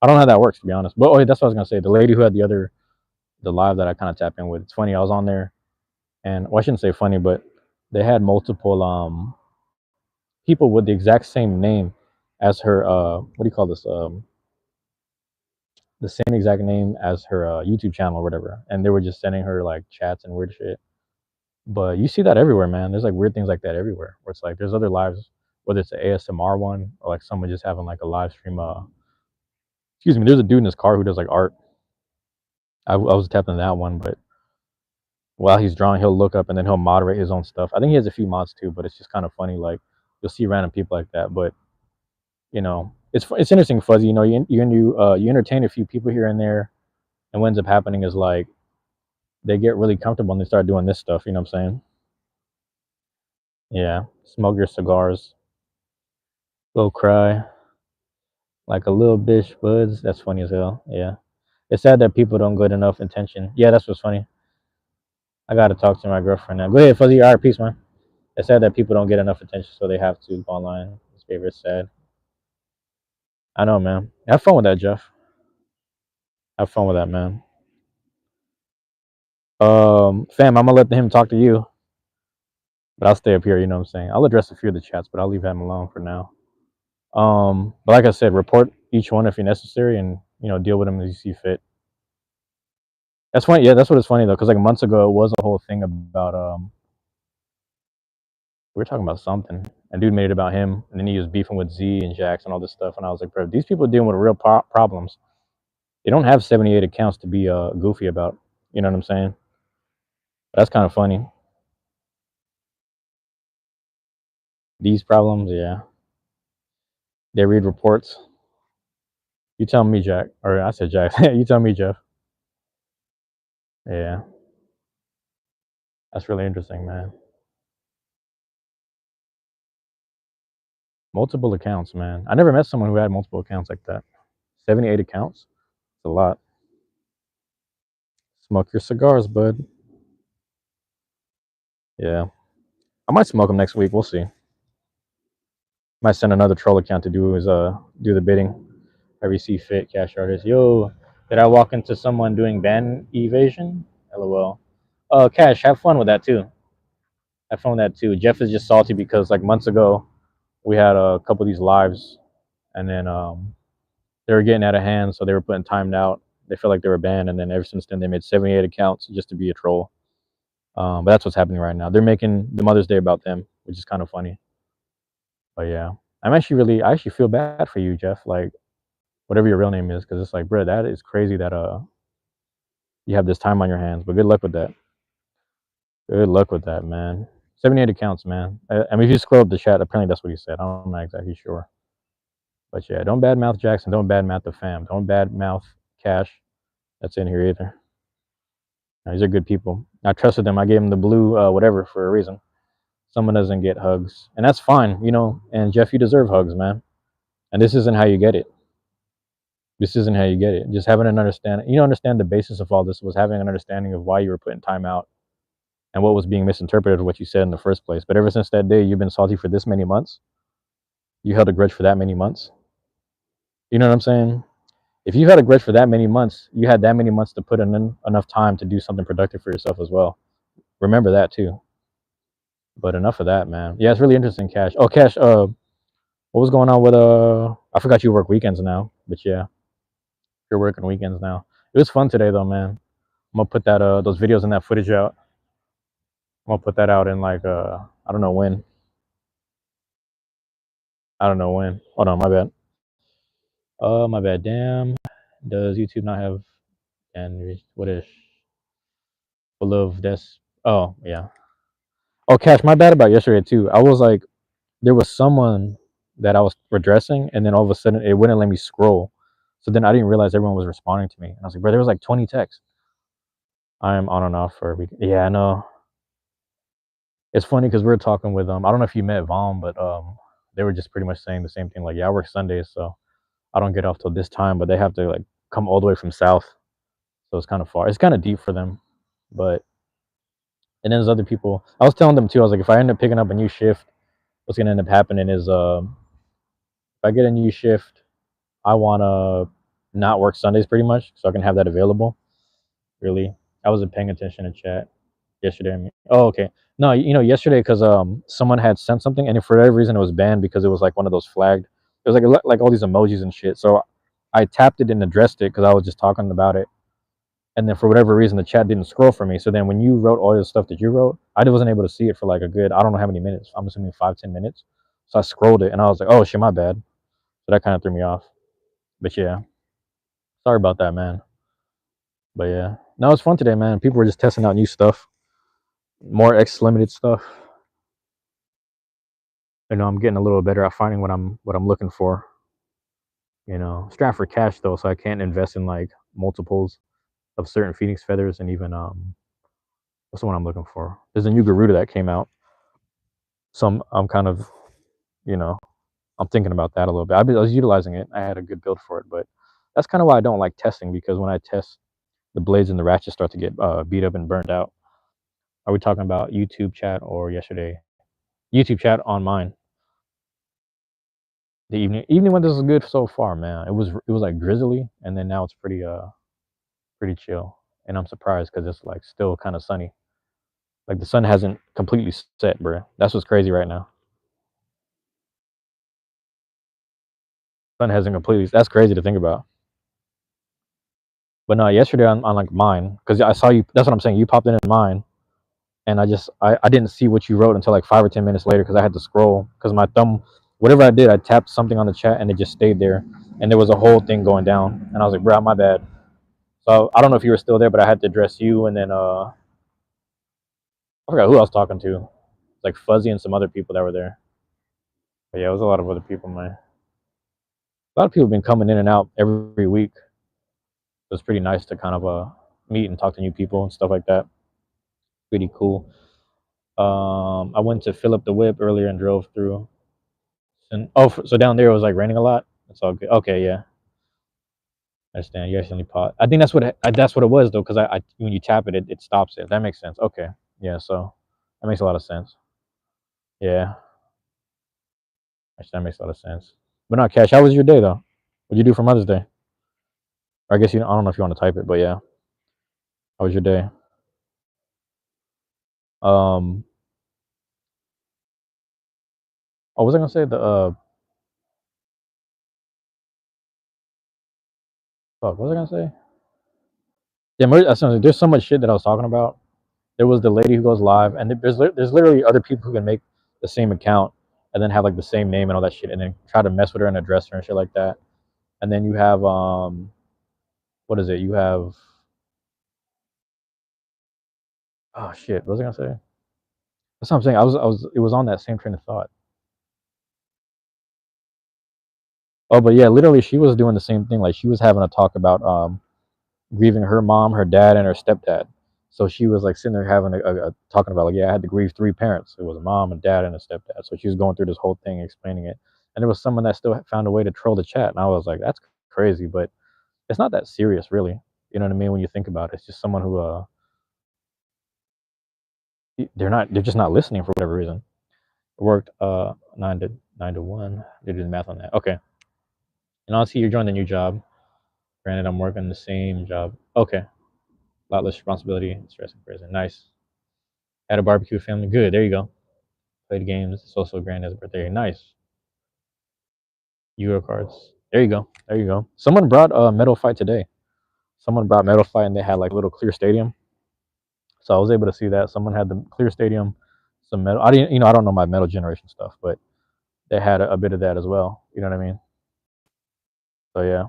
I don't know how that works to be honest. But oh, that's what I was gonna say. The lady who had the live that I kind of tap in with. It's funny. I was on there, and well, I shouldn't say funny, but they had multiple people with the exact same name as her. What do you call this? The same exact name as her YouTube channel or whatever, and they were just sending her like chats and weird shit. But you see that everywhere, man. There's like weird things like that everywhere. Where it's like there's other lives, whether it's an ASMR one or like someone just having like a live stream. Excuse me. There's a dude in his car who does like art. I was tapping that one, but while he's drawing, he'll look up and then he'll moderate his own stuff. I think he has a few mods too, but it's just kind of funny. Like you'll see random people like that, but you know, it's interesting, Fuzzy. You know, you entertain a few people here and there, and what ends up happening is like they get really comfortable and they start doing this stuff. You know what I'm saying? Yeah, smoke your cigars, go cry like a little bitch, buds. That's funny as hell. Yeah, it's sad that people don't get enough attention. Yeah, that's what's funny. I gotta talk to my girlfriend now. Go ahead, Fuzzy. All right, peace, man. It's sad that people don't get enough attention, so they have to go online. His favorite sad. I know, man. Have fun with that, Jeff. Have fun with that, man. Fam, I'm gonna let him talk to you, but I'll stay up here. You know what I'm saying? I'll address a few of the chats, but I'll leave him alone for now. But like I said, report each one if you're necessary, and deal with them as you see fit. That's funny. Yeah, that's what it's funny though, because like months ago, it was a whole thing about we were talking about something, and dude made it about him, and then he was beefing with Z and Jax and all this stuff, and I was like, bro, these people are dealing with real problems. They don't have 78 accounts to be goofy about. You know what I'm saying? That's kind of funny. These problems, yeah. They read reports. You tell me, Jack. Or I said Jack. You tell me, Jeff. Yeah. That's really interesting, man. Multiple accounts, man. I never met someone who had multiple accounts like that. 78 accounts? It's a lot. Smoke your cigars, bud. Yeah. I might smoke them next week. We'll see. Might send another troll account to do the bidding. Every see fit, cash artist. Yo, did I walk into someone doing ban evasion? LOL. Cash, have fun with that too. Have fun with that too. Jeff is just salty because like months ago we had a couple of these lives, and then they were getting out of hand, so they were putting timed out. They felt like they were banned, and then ever since then they made 78 accounts just to be a troll. But that's what's happening right now. They're making the Mother's Day about them, which is kind of funny. But yeah, I actually feel bad for you, Jeff. Like whatever your real name is, because it's like, bro, that is crazy that you have this time on your hands. But good luck with that. Good luck with that, man. 78 accounts, man. I mean, if you scroll up the chat, apparently that's what he said. I'm not exactly sure. But yeah, don't badmouth Jackson. Don't badmouth the fam. Don't badmouth Cash. That's in here either. No, these are good people. I trusted them. I gave them the blue whatever for a reason. Someone doesn't get hugs, and that's fine, you know. And Jeff, you deserve hugs, man. And this isn't how you get it. This isn't how you get it. Just having an understanding. You understand the basis of all this was having an understanding of why you were putting time out and what was being misinterpreted of what you said in the first place. But ever since that day, you've been salty for this many months. You held a grudge for that many months. You know what I'm saying? If you had a grudge for that many months, you had that many months to put in enough time to do something productive for yourself as well. Remember that too. But enough of that, man. Yeah, it's really interesting, Cash. Oh, Cash. What was going on with I forgot you work weekends now, but yeah, you're working weekends now. It was fun today though, man. I'm gonna put that those videos and that footage out. I'm gonna put that out in like I don't know when. I don't know when. Hold on, my bad. My bad. Damn. Does YouTube not have and what is full of this? Oh yeah. Oh, Cash. My bad about yesterday too. I was like, there was someone that I was redressing, and then all of a sudden it wouldn't let me scroll. So then I didn't realize everyone was responding to me. And I was like, bro, there was like 20 texts. I'm on and off for a week. Yeah, I know. It's funny because we were talking with I don't know if you met Vom, but they were just pretty much saying the same thing. Like, yeah, I work Sundays, so I don't get off till this time, but they have to like come all the way from South, so it's kind of far. It's kind of deep for them, but and then there's other people. I was telling them too. I was like, if I end up picking up a new shift, what's gonna end up happening is if I get a new shift, I wanna not work Sundays pretty much, so I can have that available. Really, I wasn't paying attention to chat yesterday. I mean, oh okay. No, yesterday because someone had sent something and for whatever reason it was banned because it was like one of those flagged. It was like all these emojis and shit. So I tapped it and addressed it because I was just talking about it. And then for whatever reason the chat didn't scroll for me. So then when you wrote all the stuff that you wrote, I wasn't able to see it for like a good I don't know how many minutes. I'm assuming 5-10 minutes. So I scrolled it and I was like, oh shit, my bad. So that kind of threw me off. But yeah, sorry about that, man. But yeah, no, it's fun today, man. People were just testing out new stuff, more X limited stuff. I'm getting a little better at finding what I'm looking for. Strapped for cash though, so I can't invest in like multiples of certain Phoenix feathers and even what's the one I'm looking for? There's a new Garuda that came out, so I'm kind of you know I'm thinking about that a little bit. I was utilizing it. I had a good build for it, but that's kind of why I don't like testing because when I test, the blades and the ratchets start to get beat up and burned out. Are we talking about YouTube chat or yesterday? YouTube chat on mine. The evening weather is good so far, man. It was like drizzly, and then now it's pretty chill, and I'm surprised because it's like still kind of sunny. Like the sun hasn't completely set, bro. That's what's crazy right now. Sun hasn't completely. That's crazy to think about. But no, yesterday on like mine, because I saw you. That's what I'm saying. You popped in mine, and I didn't see what you wrote until like 5 or 10 minutes later because I had to scroll because my thumb, whatever I did, I tapped something on the chat and it just stayed there, and there was a whole thing going down, and I was like, bro, my bad. So I don't know if you were still there, but I had to address you, and then I forgot who I was talking to. Like Fuzzy and some other people that were there. But yeah, it was a lot of other people, man. A lot of people have been coming in and out every week. It was pretty nice to kind of meet and talk to new people and stuff like that. Pretty cool. I went to fill up the whip earlier and drove through. And so down there it was like raining a lot. It's all good. Okay, yeah, I understand. You accidentally pause. I think that's what it was though, because I when you tap it, it stops it. That makes sense. Okay, yeah, so that makes a lot of sense. Yeah, actually, that makes a lot of sense. But not Cash. How was your day though? What'd you do for Mother's Day? Or I guess I don't know if you want to type it, but yeah, how was your day? Um, what was I gonna say? Fuck, what was I gonna say? Yeah, there's so much shit that I was talking about. There was the lady who goes live, and there's literally other people who can make the same account and then have like the same name and all that shit, and then try to mess with her and address her and shit like that. And then you have what is it? You have oh shit, what was I gonna say? That's what I'm saying. It was on that same train of thought. Oh, but yeah, literally, she was doing the same thing. Like she was having a talk about grieving her mom, her dad, and her stepdad. So she was like sitting there having a talking about like, yeah, I had to grieve three parents. It was a mom, a dad, and a stepdad. So she was going through this whole thing, explaining it. And there was someone that still found a way to troll the chat, and I was like, that's crazy, but it's not that serious, really. You know what I mean? When you think about it, it's just someone who they're just not listening for whatever reason. It worked 9 to 1. They did the math on that. Okay. And I'll see you joined the new job. Granted, I'm working the same job. Okay. A lot less responsibility, stress and prison. Nice. Had a barbecue family. Good. There you go. Played games. It's also granddad's birthday. Nice. Euro cards. There you go. There you go. Someone brought a metal fight today. Someone brought metal fight and they had like a little clear stadium. So I was able to see that. Someone had the clear stadium, some metal. I didn't, I don't know my metal generation stuff, but they had a bit of that as well. You know what I mean? So yeah.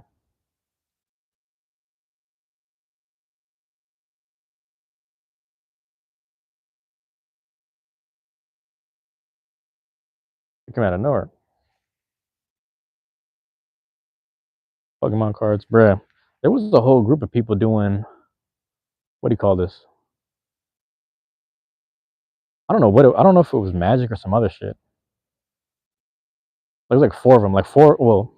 It came out of nowhere. Pokemon cards, bruh. There was a whole group of people doing what do you call this? I don't know if it was Magic or some other shit. There was like four of them, like four. Well,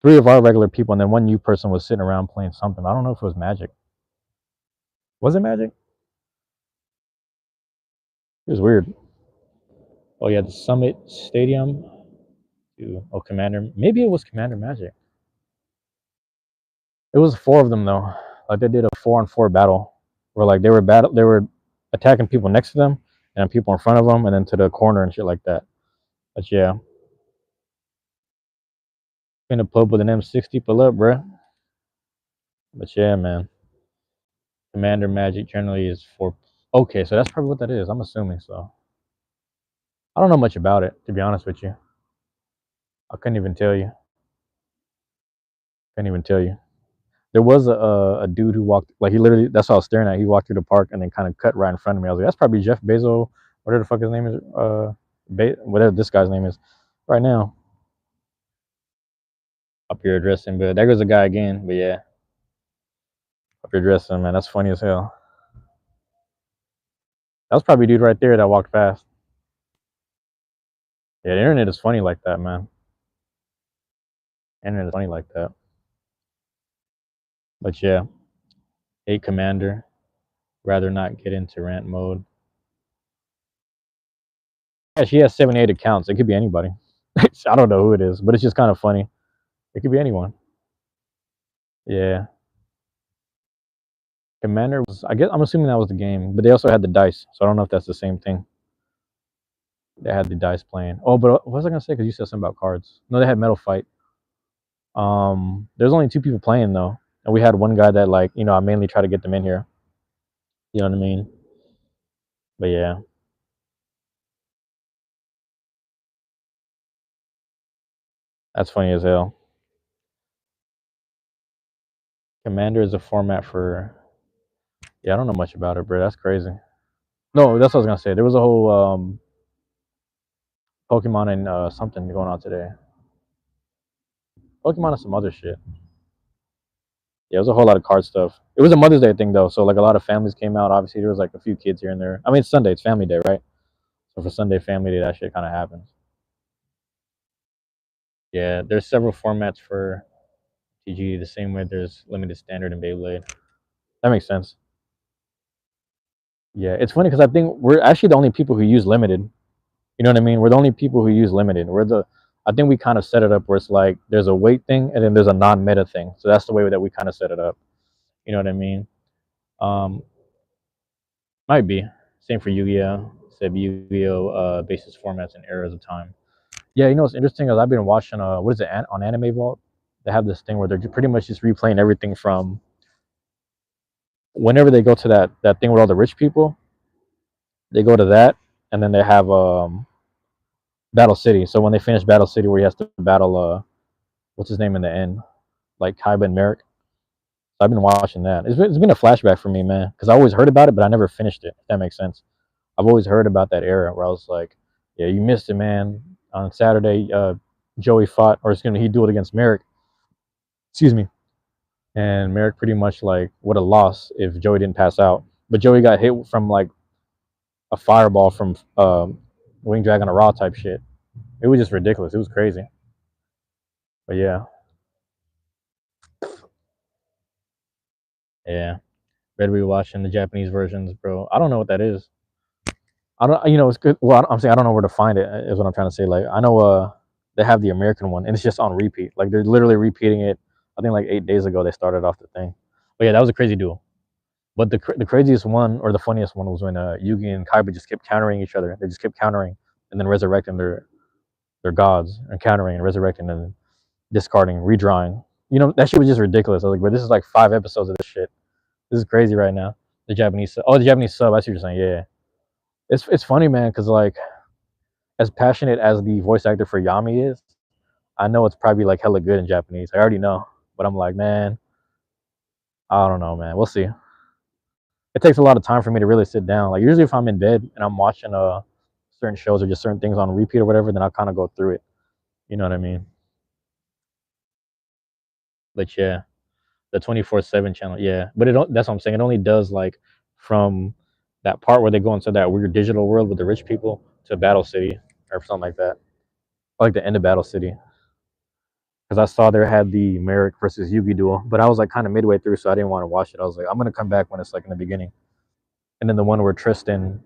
three of our regular people, and then one new person was sitting around playing something. I don't know if it was Magic. Was it Magic? It was weird. Oh yeah, the Summit Stadium. Oh, Commander. Maybe it was Commander Magic. It was four of them though. Like they did a 4-on-4 battle, where like they were attacking people next to them, and people in front of them, and then to the corner and shit like that. But yeah, in a pub with an M60, pull up, bruh. But yeah, man. Commander Magic generally is for. Okay, so that's probably what that is. I'm assuming so. I don't know much about it, to be honest with you. I couldn't even tell you. Couldn't even tell you. There was a dude who walked like he literally. That's what I was staring at. He walked through the park and then kind of cut right in front of me. I was like, that's probably Jeff Bezos, whatever the fuck his name is. Whatever this guy's name is, right now. Up here addressing, but there goes a guy again. But yeah, up here addressing, man. That's funny as hell. That was probably a dude right there that walked past. Yeah, the internet is funny like that, man. The internet is funny like that. But yeah, hate Commander. Rather not get into rant mode. Yeah, she has 78 accounts. It could be anybody. I don't know who it is, but it's just kind of funny. It could be anyone. Yeah. Commander was, I guess, I'm assuming that was the game, but they also had the dice, so I don't know if that's the same thing. They had the dice playing. Oh, but what was I gonna say? Because you said something about cards. No, they had Metal Fight. There's only two people playing though, and we had one guy that like, I mainly try to get them in here. You know what I mean? But yeah, that's funny as hell. Commander is a format for. Yeah, I don't know much about it, bro. That's crazy. No, that's what I was gonna say. There was a whole Pokemon and something going on today. Pokemon and some other shit. Yeah, it was a whole lot of card stuff. It was a Mother's Day thing though, so like a lot of families came out. Obviously, there was like a few kids here and there. I mean, it's Sunday, it's Family Day, right? So for Sunday Family Day, that shit kind of happens. Yeah, there's several formats for TG. The same way there's limited standard and Beyblade. That makes sense. Yeah, it's funny because I think we're actually the only people who use limited. You know what I mean? We're the only people who use limited. I think we kind of set it up where it's like there's a weight thing and then there's a non-meta thing. So that's the way that we kind of set it up. You know what I mean? Um, might be same for Yu-Gi-Oh. Said Yu-Gi-Oh basis formats and eras of time. Yeah, you know what's interesting is I've been watching what is it on Anime Vault? They have this thing where they're pretty much just replaying everything from whenever they go to that thing with all the rich people. They go to that, and then they have Battle City. So when they finish Battle City, where he has to battle what's his name in the end, like Kaiba and Merrick. So I've been watching that. It's been a flashback for me, man, because I always heard about it, but I never finished it. If that makes sense. I've always heard about that era where I was like, yeah, you missed it, man. On Saturday, Joey fought, or excuse me, he dueled against Merrick. Excuse me, and Merrick pretty much like would have lost if Joey didn't pass out. But Joey got hit from like a fireball from Wing Dragon or Raw type shit. It was just ridiculous. It was crazy. But yeah, yeah. Better be watching the Japanese versions, bro. I don't know what that is. I don't. It's good. Well, I'm saying I don't know where to find it. Is what I'm trying to say. Like I know they have the American one, and it's just on repeat. Like they're literally repeating it. I think like 8 days ago they started off the thing. But yeah, that was a crazy duel. But the craziest one or the funniest one was when Yugi and Kaiba just kept countering each other. They just kept countering and then resurrecting their gods and countering and resurrecting and discarding, redrawing. That shit was just ridiculous. I was like, but this is like 5 episodes of this shit. This is crazy right now. The Japanese sub. I see what you're saying. Yeah, it's funny, man, because like as passionate as the voice actor for Yami is, I know it's probably like hella good in Japanese. I already know, but I'm like, man, I don't know, man. We'll see. It takes a lot of time for me to really sit down. Like usually, if I'm in bed and I'm watching certain shows or just certain things on repeat or whatever, then I'll kind of go through it. You know what I mean? But yeah, the 24/7 channel, yeah. But that's what I'm saying. It only does like from that part where they go into that weird digital world with the rich people to Battle City or something like that. I like the end of Battle City because I saw there had the Merrick versus Yugi duel, but I was like kind of midway through, so I didn't want to watch it. I was like, I'm gonna come back when it's like in the beginning, and then the one where Tristan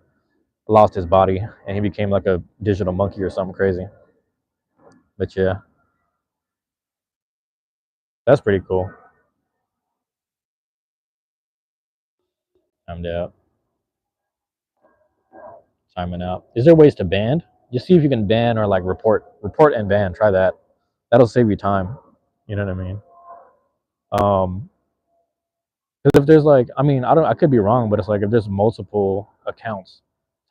lost his body and he became like a digital monkey or something crazy. But yeah, that's pretty cool. I'm down. Timing out. Is there ways to ban? Just see if you can ban or like report and ban. Try that. That'll save you time. You know what I mean? Because if there's like, I mean, I could be wrong, but it's like if there's multiple accounts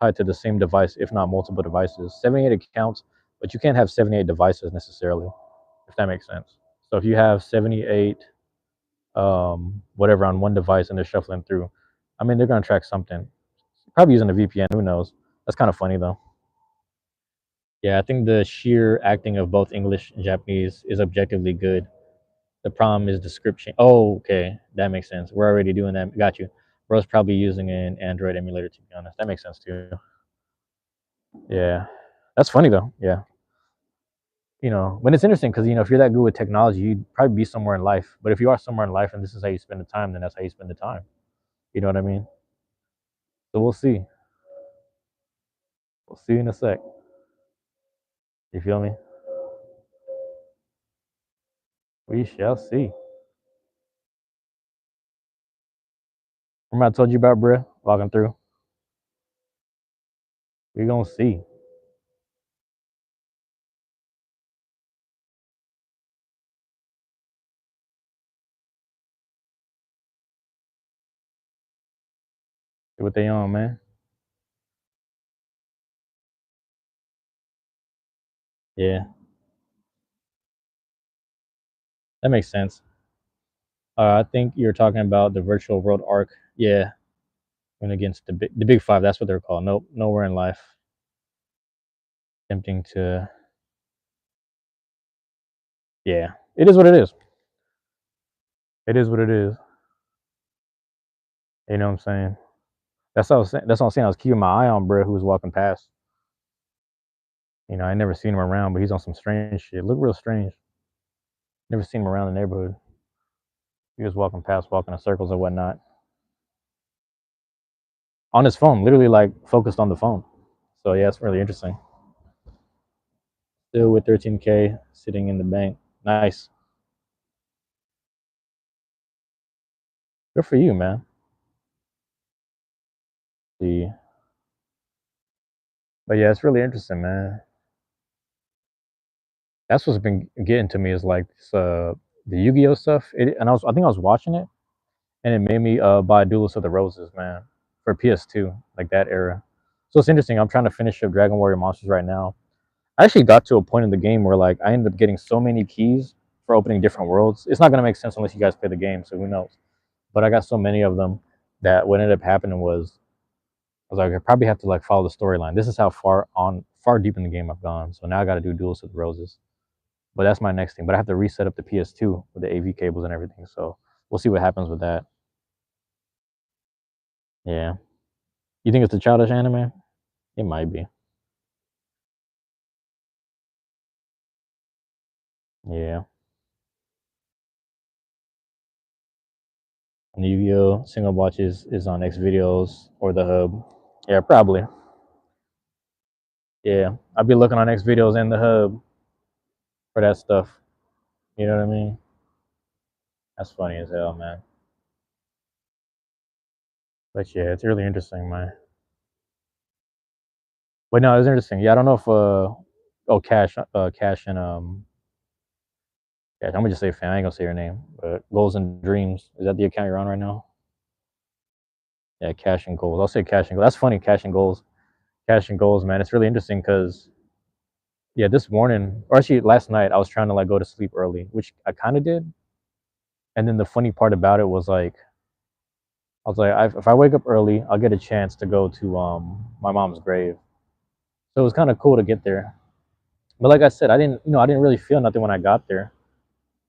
tied to the same device, if not multiple devices, 78 accounts, but you can't have 78 devices necessarily, if that makes sense. So if you have 78, whatever on one device and they're shuffling through, I mean, they're gonna track something. Probably using a VPN. Who knows? That's kind of funny though. Yeah, I think the sheer acting of both English and Japanese is objectively good. The problem is description. Oh, okay, that makes sense. We're already doing that. Got you. Bro's probably using an Android emulator, to be honest. That makes sense too. Yeah, that's funny though. Yeah, when it's interesting because if you're that good with technology, you'd probably be somewhere in life. But if you are somewhere in life and this is how you spend the time, then that's how you spend the time. You know what I mean? So we'll see. We'll see you in a sec. You feel me? We shall see. Remember I told you about bruh walking through. We gonna see. See what they on, man. Yeah, that makes sense. I think you're talking about the virtual world arc. Yeah, Went against the big five. That's what they're called. Nope, nowhere in life. Attempting to. Yeah, it is what it is. It is what it is. You know what I'm saying? That's what I was saying. That's what I'm saying. I was keeping my eye on bro who was walking past. You know, I never seen him around, but he's on some strange shit. Look real strange. Never seen him around the neighborhood. He was walking past, walking in circles and whatnot. On his phone, literally like focused on the phone. So yeah, it's really interesting. Still with 13K sitting in the bank. Nice. Good for you, man. See. But yeah, it's really interesting, man. That's what's been getting to me is like the Yu-Gi-Oh stuff. I think I was watching it, and it made me buy Duelist of the Roses, man, for PS2, like that era. So it's interesting. I'm trying to finish up Dragon Warrior Monsters right now. I actually got to a point in the game where like I ended up getting so many keys for opening different worlds. It's not gonna make sense unless you guys play the game, so who knows? But I got so many of them that what ended up happening was I was like, I probably have to like follow the storyline. This is how far deep in the game I've gone. So now I got to do Duels with Roses. But that's my next thing. But I have to reset up the PS2 with the AV cables and everything. So we'll see what happens with that. Yeah. You think it's a childish anime? It might be. Yeah. And Yu-Gi-Oh! Single watches is on X videos or the hub. Yeah, probably. Yeah. I'll be looking on X videos and the hub for that stuff. You know what I mean? That's funny as hell, man. But yeah, it's really interesting, man. But no, it was interesting. Yeah, I don't know if Cash and yeah, I'm gonna just say fan. I ain't gonna say her name, but Goals and Dreams. Is that the account you're on right now? Yeah, Cash and Goals. I'll say Cash and Goals. That's funny, Cash and Goals. Cash and Goals, man. It's really interesting because yeah, this morning or actually last night, I was trying to like go to sleep early, which I kind of did. And then the funny part about it was like I was like, if I wake up early, I'll get a chance to go to my mom's grave. So it was kind of cool to get there. But like I said, I didn't really feel nothing when I got there.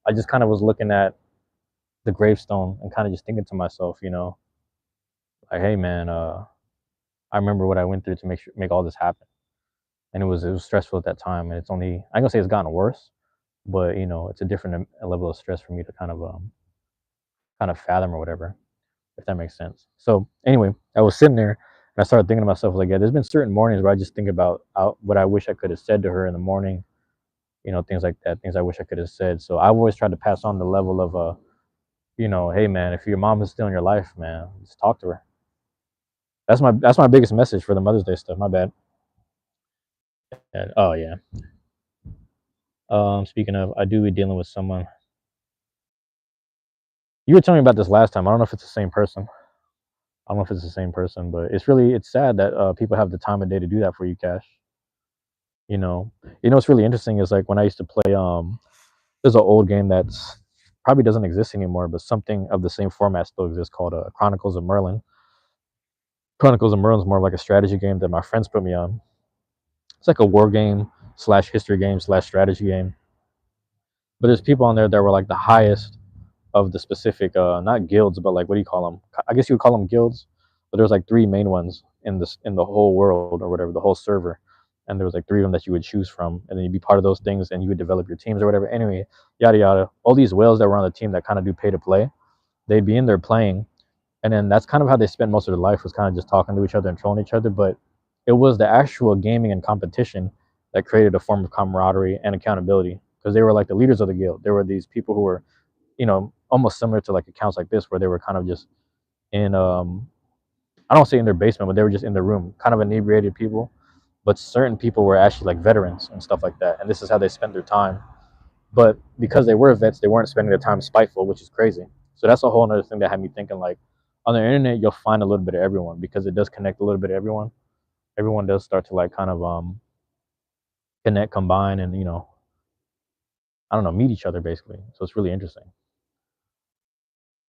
I just kind of was looking at the gravestone and kind of just thinking to myself, like, hey man, I remember what I went through to make all this happen, and it was stressful at that time, and it's only I'm gonna say it's gotten worse, but it's a different level of stress for me to kind of fathom or whatever, if that makes sense. So anyway, I was sitting there and I started thinking to myself like, yeah, there's been certain mornings where I just think about what I wish I could have said to her in the morning, things like that, things I wish I could have said. So I've always tried to pass on the level of hey man, if your mom is still in your life, man, just talk to her. That's my biggest message for the Mother's Day stuff. My bad. And, oh yeah. Speaking of, I do be dealing with someone. You were telling me about this last time. I don't know if it's the same person. I don't know if it's the same person, but it's sad that people have the time of day to do that for you, Cash. What's really interesting is like when I used to play. There's an old game that's probably doesn't exist anymore, but something of the same format still exists called Chronicles of Merlin. Chronicles of Merlin is more like a strategy game that my friends put me on. It's like a war game slash history game slash strategy game. But there's people on there that were like the highest of the specific not guilds, but like what do you call them? I guess you would call them guilds. But there's like three main ones in the whole world or whatever, the whole server. And there was like three of them that you would choose from, and then you'd be part of those things, and you would develop your teams or whatever. Anyway, yada yada. All these whales that were on the team that kind of do pay to play, they'd be in there playing, and then that's kind of how they spent most of their life was kind of just talking to each other and trolling each other. But it was the actual gaming and competition that created a form of camaraderie and accountability because they were like the leaders of the guild. There were these people who were almost similar to like accounts like this where they were kind of just in I don't say in their basement, but they were just in their room, kind of inebriated people. But certain people were actually like veterans and stuff like that, and this is how they spent their time. But because they were vets, they weren't spending their time spiteful, which is crazy. So that's a whole other thing that had me thinking like on the internet you'll find a little bit of everyone because it does connect a little bit of everyone. Everyone does start to like kind of connect, combine, and I don't know, meet each other basically. So it's really interesting.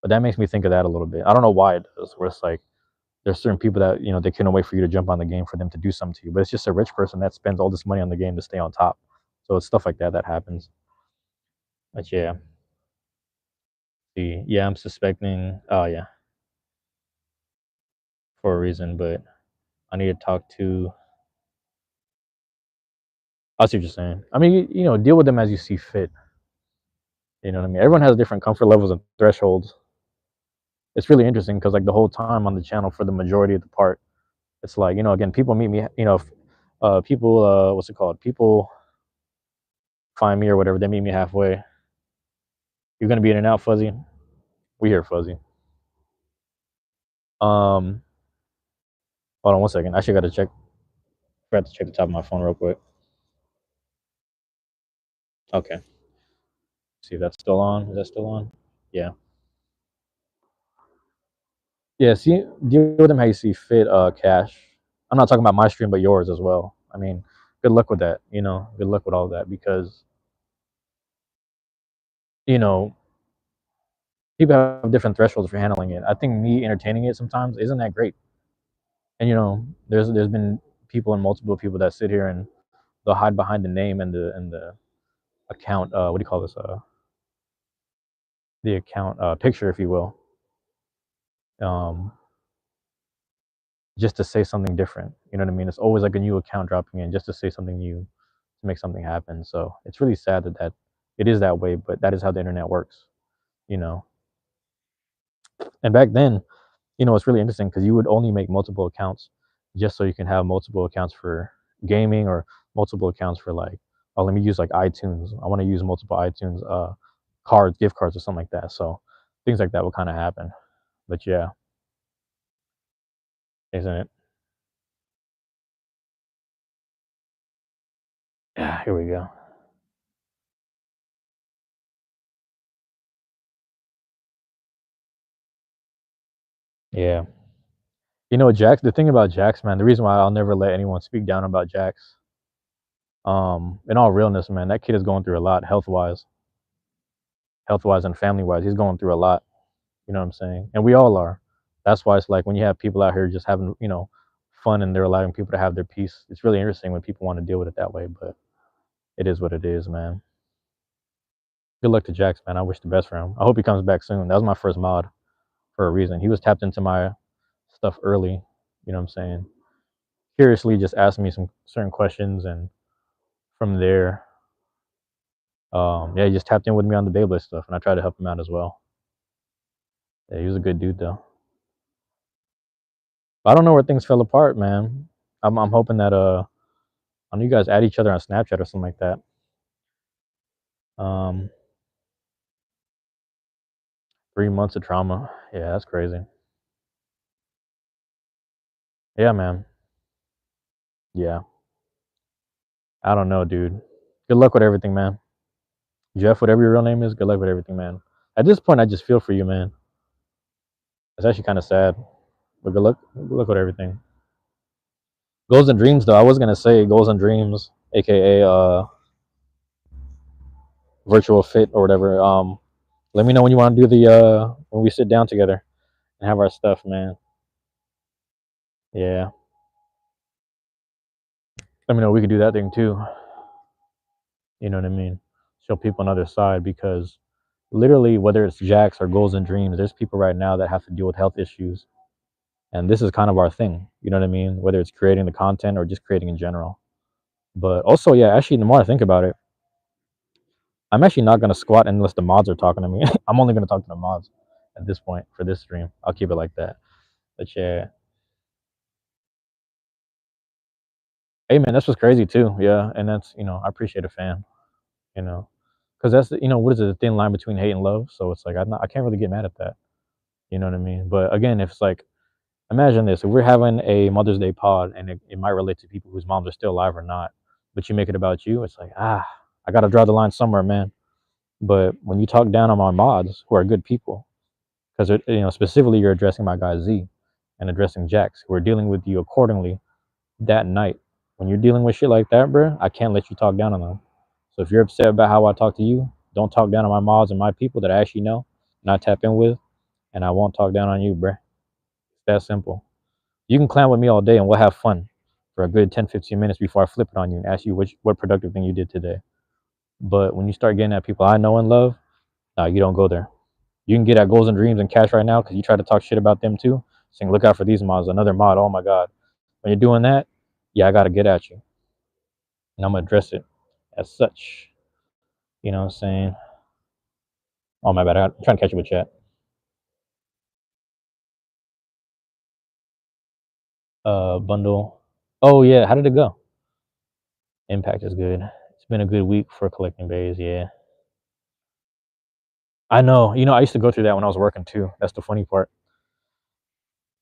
But that makes me think of that a little bit. I don't know why it does. Where it's like there's certain people that they couldn't wait for you to jump on the game for them to do something to you. But it's just a rich person that spends all this money on the game to stay on top. So it's stuff like that that happens. But yeah, yeah, I'm suspecting. Oh yeah, for a reason. But I need to talk to. I see what you're saying. I mean, deal with them as you see fit. You know what I mean? Everyone has different comfort levels and thresholds. It's really interesting because like the whole time on the channel for the majority of the part, it's like again, people meet me. People what's it called? People find me or whatever. They meet me halfway. You're gonna be in and out, Fuzzy. We hear Fuzzy. Um, hold on 1 second. I actually got to check. Forgot to check the top of my phone real quick. Okay. See if that's still on. Is that still on? Yeah. Yeah. See, deal with them how you see fit. Cash. I'm not talking about my stream, but yours as well. I mean, good luck with that. Good luck with all that because you know people have different thresholds for handling it. I think me entertaining it sometimes isn't that great. And there's been people and multiple people that sit here and they'll hide behind the name and the account. What do you call this? The account picture, if you will, um, just to say something different. You know what I mean? It's always like a new account dropping in just to say something new, to make something happen. So it's really sad that it is that way, but that is how the internet works. You know. And back then, it's really interesting because you would only make multiple accounts just so you can have multiple accounts for gaming or multiple accounts for like, oh, let me use like iTunes. I want to use multiple iTunes cards, gift cards, or something like that. So things like that would kind of happen. But yeah, isn't it? Yeah, here we go. Yeah. Jax, the thing about Jax, man, the reason why I'll never let anyone speak down about Jax, in all realness, man, that kid is going through a lot health wise and family wise. He's going through a lot. You know what I'm saying? And we all are. That's why it's like when you have people out here just having, fun and they're allowing people to have their peace. It's really interesting when people want to deal with it that way, but it is what it is, man. Good luck to Jax, man. I wish the best for him. I hope he comes back soon. That was my first mod for a reason. He was tapped into my stuff early. You know what I'm saying? Curiously just asked me some certain questions, and from there, yeah, he just tapped in with me on the Beyblade stuff, and I tried to help him out as well. Yeah, he was a good dude though. I don't know where things fell apart, man. I'm hoping that I know you guys add each other on Snapchat or something like that. Um, 3 months of trauma. Yeah, that's crazy. Yeah, man. Yeah. I don't know, dude. Good luck with everything, man. Jeff, whatever your real name is, good luck with everything, man. At this point, I just feel for you, man. It's actually kind of sad, but good luck with everything. Goals and dreams, though. I was gonna say goals and dreams, aka virtual fit or whatever. Let me know when you want to do the when we sit down together and have our stuff, man. Yeah. Let me know we could do that thing too. You know what I mean? Show people another side because literally, whether it's Jax or goals and dreams, there's people right now that have to deal with health issues, and this is kind of our thing. You know what I mean? Whether it's creating the content or just creating in general. But also, yeah, actually, the more I think about it, I'm actually not gonna squat unless the mods are talking to me. I'm only gonna talk to the mods at this point for this stream. I'll keep it like that. But yeah, hey man, that's what's crazy too. Yeah, and that's I appreciate a fan. You know, because that's what is it? The thin line between hate and love. So it's like I can't really get mad at that. You know what I mean? But again, if it's like imagine this: if we're having a Mother's Day pod, and it might relate to people whose moms are still alive or not, but you make it about you, it's like I gotta draw the line somewhere, man. But when you talk down on my mods, who are good people, because specifically you're addressing my guy Z and addressing Jax, who are dealing with you accordingly that night. When you're dealing with shit like that, bro, I can't let you talk down on them. So if you're upset about how I talk to you, don't talk down on my mods and my people that I actually know and I tap in with, and I won't talk down on you, bro. It's that simple. You can clown with me all day and we'll have fun for a good 10, 15 minutes before I flip it on you and ask you what productive thing you did today. But when you start getting at people I know and love, nah, you don't go there. You can get at goals and dreams and cash right now because you try to talk shit about them too. Saying, look out for these mods, another mod. Oh my God. When you're doing that, yeah, I got to get at you. And I'm going to address it as such. You know what I'm saying? Oh, my bad. I'm trying to catch up with chat. Bundle. Oh, yeah. How did it go? Impact is good. It's been a good week for collecting bays. Yeah. I know. I used to go through that when I was working too. That's the funny part.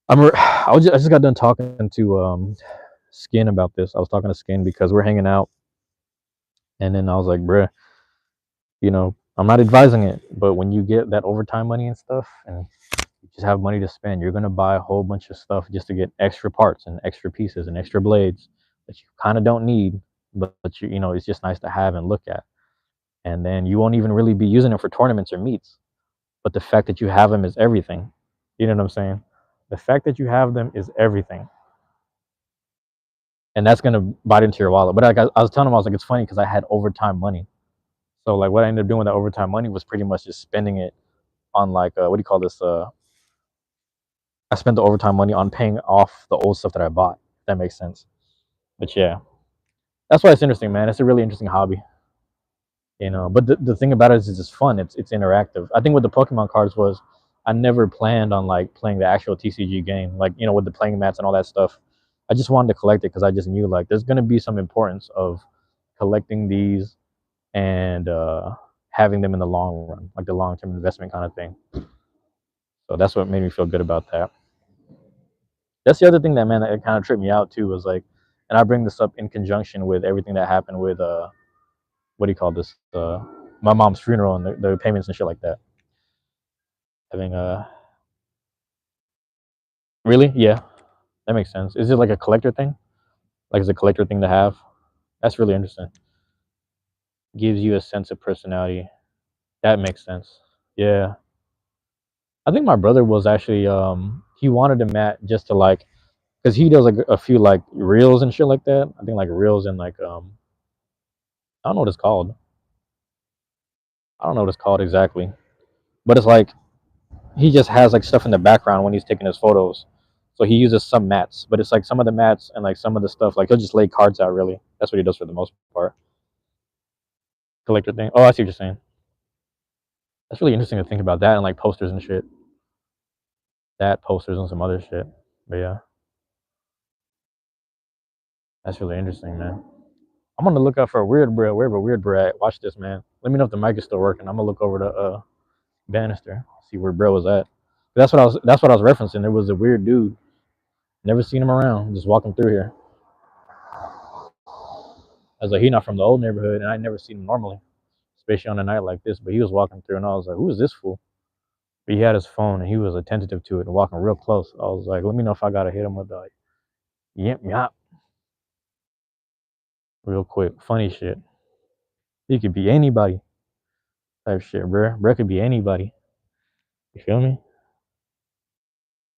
I just got done talking to Skin about this. I was talking to Skin because we're hanging out, and then I was like, bruh, I'm not advising it, but when you get that overtime money and stuff, and you just have money to spend, you're gonna buy a whole bunch of stuff just to get extra parts and extra pieces and extra blades that you kind of don't need, but it's just nice to have and look at. And then you won't even really be using it for tournaments or meets, but the fact that you have them is everything. You know what I'm saying? The fact that you have them is everything, and that's gonna bite into your wallet. But like I was telling him, I was like, it's funny because I had overtime money. So like what I ended up doing with that overtime money was pretty much just spending it on like what do you call this? I spent the overtime money on paying off the old stuff that I bought. If that makes sense. But yeah, that's why it's interesting, man. It's a really interesting hobby. But the thing about it is it's just fun. It's interactive. I think with the Pokemon cards was I never planned on like playing the actual TCG game, like with the playing mats and all that stuff. I just wanted to collect it because I just knew like there's gonna be some importance of collecting these and having them in the long run, like the long term investment kind of thing. So that's what made me feel good about that. That's the other thing that, man, that kind of tripped me out too was like, and I bring this up in conjunction with everything that happened with what do you call this? My mom's funeral and the payments and shit like that. Having really, yeah, that makes sense. Is it like a collector thing? Like, is a collector thing to have? That's really interesting. Gives you a sense of personality. That makes sense. Yeah, I think my brother was actually he wanted a mat just to like because he does like a few like reels and shit like that. I think like reels and like I don't know what it's called. I don't know what it's called exactly, but it's like he just has like stuff in the background when he's taking his photos. So he uses some mats, but it's like some of the mats and like some of the stuff like he'll just lay cards out. Really, that's what he does for the most part. Collector thing. Oh, I see what you're saying. That's really interesting to think about that and like posters and shit. That posters and some other shit. But yeah, that's really interesting, man. I'm on the lookout for a weird bro. Wherever weird bro at. Watch this, man. Let me know if the mic is still working. I'm gonna look over the banister, see where bro was at. That's what I was. That's what I was referencing. There was a weird dude. Never seen him around. Just walking through here. I was like, he not from the old neighborhood, and I never seen him normally, especially on a night like this. But he was walking through, and I was like, who is this fool? But he had his phone, and he was attentive to it and walking real close. I was like, let me know if I gotta hit him with like, yep, yep, real quick. Funny shit. He could be anybody type shit, bro. Bro could be anybody. You feel me?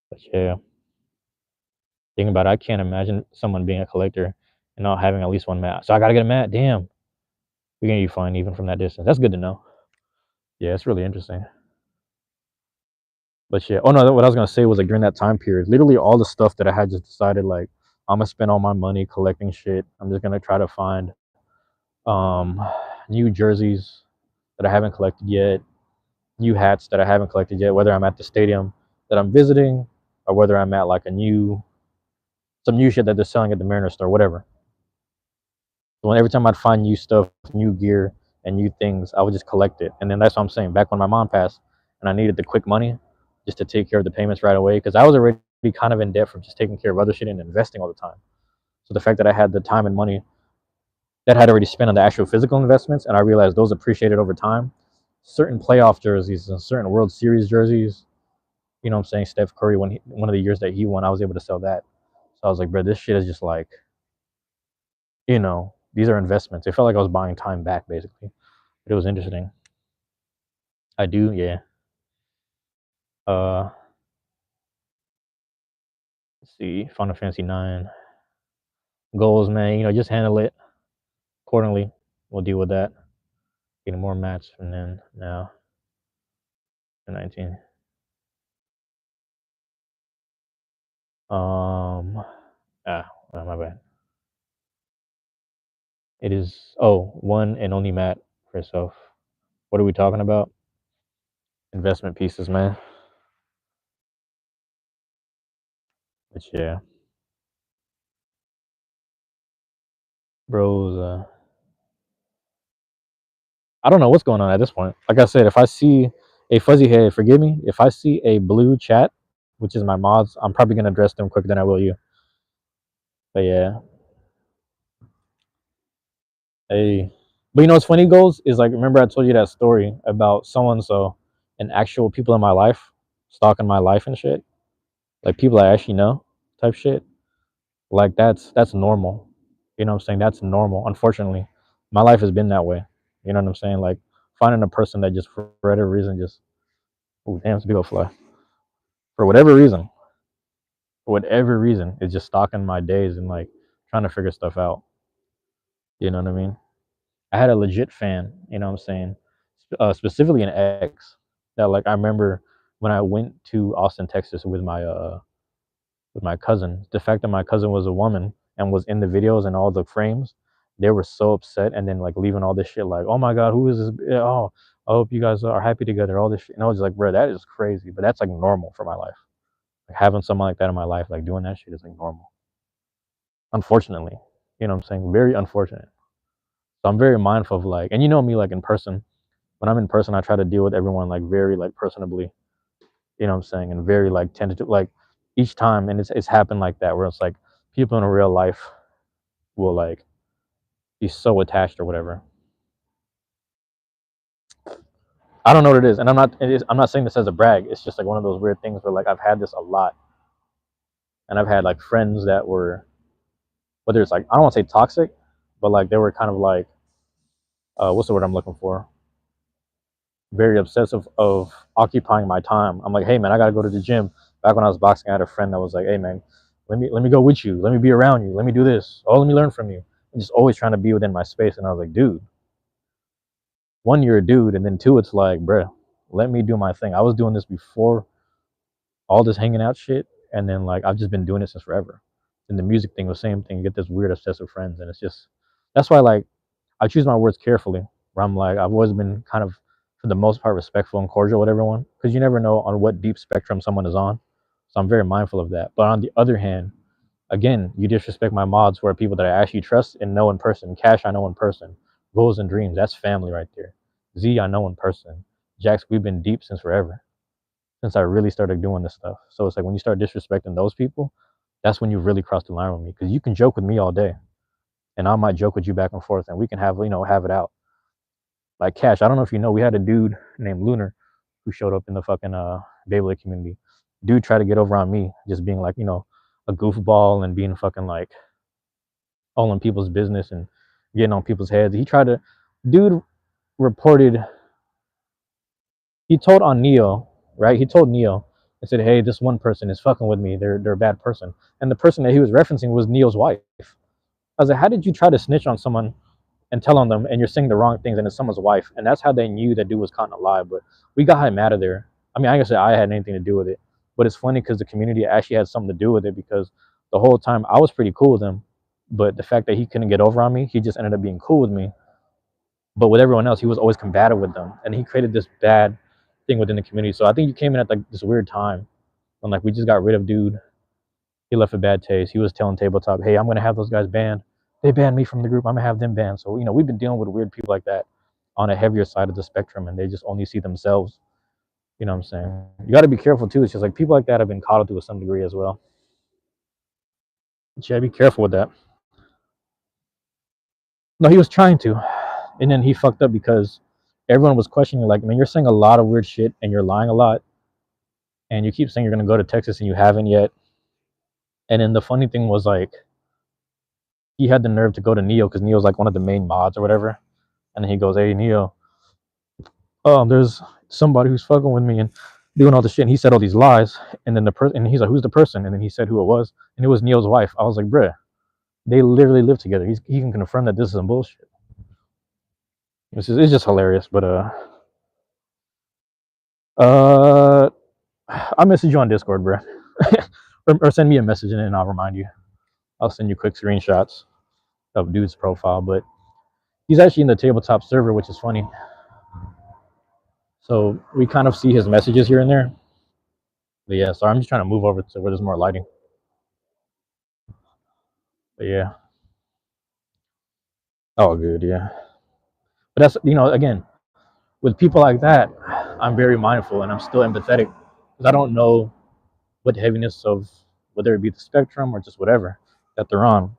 But yeah, thinking about it, I can't imagine someone being a collector and not having at least one mat. So I gotta get a mat. Damn, we're gonna be fine even from that distance. That's good to know. Yeah, it's really interesting. But yeah, oh no, what I was gonna say was like during that time period, literally all the stuff that I had just decided like I'm gonna spend all my money collecting shit. I'm just gonna try to find um new jerseys that I haven't collected yet, new hats that I haven't collected yet, whether I'm at the stadium that I'm visiting or whether I'm at like some new shit that they're selling at the Mariner store, whatever. So every time I'd find new stuff, new gear, and new things, I would just collect it. And then that's what I'm saying. Back when my mom passed, and I needed the quick money just to take care of the payments right away, because I was already kind of in debt from just taking care of other shit and investing all the time. So the fact that I had the time and money that I had already spent on the actual physical investments, and I realized those appreciated over time. Certain playoff jerseys and certain World Series jerseys, you know what I'm saying? Steph Curry, one of the years that he won, I was able to sell that. So I was like, bro, this shit is just like, these are investments. It felt like I was buying time back, basically. But it was interesting. I do, yeah. Uh, see, Final Fantasy 9 goals, man. Just handle it accordingly. We'll deal with that. Getting more mats, and then now 19. My bad. It is one and only mat for yourself. What are we talking about? Investment pieces, man. But yeah, bros. I don't know what's going on at this point. Like I said, if I see a fuzzy head, forgive me. If I see a blue chat, which is my mods, I'm probably gonna address them quicker than I will you. But yeah, hey. But what's funny, goals is like, remember I told you that story about so and so and actual people in my life stalking my life and shit, like people I actually know, type shit. Like that's normal. You know what I'm saying? That's normal. Unfortunately, my life has been that way. You know what I'm saying? Like finding a person that just for whatever reason just, oh damn, it's a big old fly. For whatever reason, is just stalking my days and like trying to figure stuff out. You know what I mean? I had a legit fan. You know what I'm saying? Specifically an ex that like I remember when I went to Austin, Texas with my cousin. The fact that my cousin was a woman and was in the videos and all the frames, they were so upset and then like leaving all this shit like, oh my god, who is this? Oh, I hope you guys are happy together. All this shit. And I was just like, bro, that is crazy. But that's like normal for my life. Like having someone like that in my life, like doing that shit is like normal. Unfortunately, you know what I'm saying? Very unfortunate. So I'm very mindful of like, and you know me, like in person. When I'm in person, I try to deal with everyone like very like personably. You know what I'm saying? And very like tentative, like each time, and it's happened like that where it's like people in real life will like be so attached or whatever. I don't know what it is, and I'm not saying this as a brag. It's just like one of those weird things where like I've had this a lot, and I've had like friends that were, whether it's like, I don't want to say toxic, but like they were kind of like, what's the word I'm looking for? Very obsessive of occupying my time. I'm like, hey man, I gotta go to the gym. Back when I was boxing, I had a friend that was like, hey man, let me go with you. Let me be around you. Let me do this. Oh, let me learn from you. And just always trying to be within my space. And I was like, dude, one, you're a dude, and then two, it's like, bruh, let me do my thing. I was doing this before all this hanging out shit, and then like I've just been doing it since forever. And the music thing was the same thing. You get this weird obsessive friends, and it's just, that's why like I choose my words carefully. Where I'm like, I've always been kind of, for the most part, respectful and cordial with everyone, because you never know on what deep spectrum someone is on. So I'm very mindful of that. But on the other hand, again, you disrespect my mods who are people that I actually trust and know in person. Cash, I know in person. Goals and Dreams, that's family right there. Z, I know in person. Jax, we've been deep since forever, since I really started doing this stuff. So it's like when you start disrespecting those people, that's when you really cross the line with me. Because you can joke with me all day, and I might joke with you back and forth, and we can have it out. Like Cash, I don't know if you know, we had a dude named Lunar who showed up in the fucking Beyblade community. Dude tried to get over on me, just being like, a goofball and being fucking like all in people's business and getting on people's heads. Dude reported, he told on Neo, right? He told Neo and said, hey, this one person is fucking with me. They're a bad person. And the person that he was referencing was Neo's wife. I was like, how did you try to snitch on someone and tell on them and you're saying the wrong things and it's someone's wife? And that's how they knew that dude was caught in a lie. But we got him out of there. I mean, I guess I had anything to do with it, but it's funny because the community actually had something to do with it, because the whole time I was pretty cool with him, but the fact that he couldn't get over on me, he just ended up being cool with me. But with everyone else, he was always combative with them, and he created this bad thing within the community. So I think you came in at like this weird time when like we just got rid of dude. He left a bad taste. He was telling Tabletop, hey, I'm gonna have those guys banned. They banned me from the group. I'm gonna have them banned. So we've been dealing with weird people like that on a heavier side of the spectrum, and they just only see themselves. You know what I'm saying? You got to be careful too. It's just like people like that have been coddled to some degree as well. But yeah, be careful with that. No, he was trying to, and then he fucked up because everyone was questioning, like, man, you're saying a lot of weird shit and you're lying a lot, and you keep saying you're gonna go to Texas and you haven't yet. And then the funny thing was like, he had the nerve to go to Neo because Neo's like one of the main mods or whatever, and then he goes, hey Neo, there's somebody who's fucking with me, and doing all this shit, and he said all these lies, and then and he's like, "Who's the person?" And then he said who it was, and it was Neil's wife. I was like, "Bruh, they literally live together. He can confirm that this is some bullshit." It's just hilarious, but uh, I'll message you on Discord, bruh, or send me a message and I'll remind you. I'll send you quick screenshots of dude's profile, but he's actually in the tabletop server, which is funny. So we kind of see his messages here and there. But yeah, sorry, I'm just trying to move over to where there's more lighting. But yeah. Oh, good, yeah. But that's, again, with people like that, I'm very mindful and I'm still empathetic because I don't know what heaviness of whether it be the spectrum or just whatever that they're on.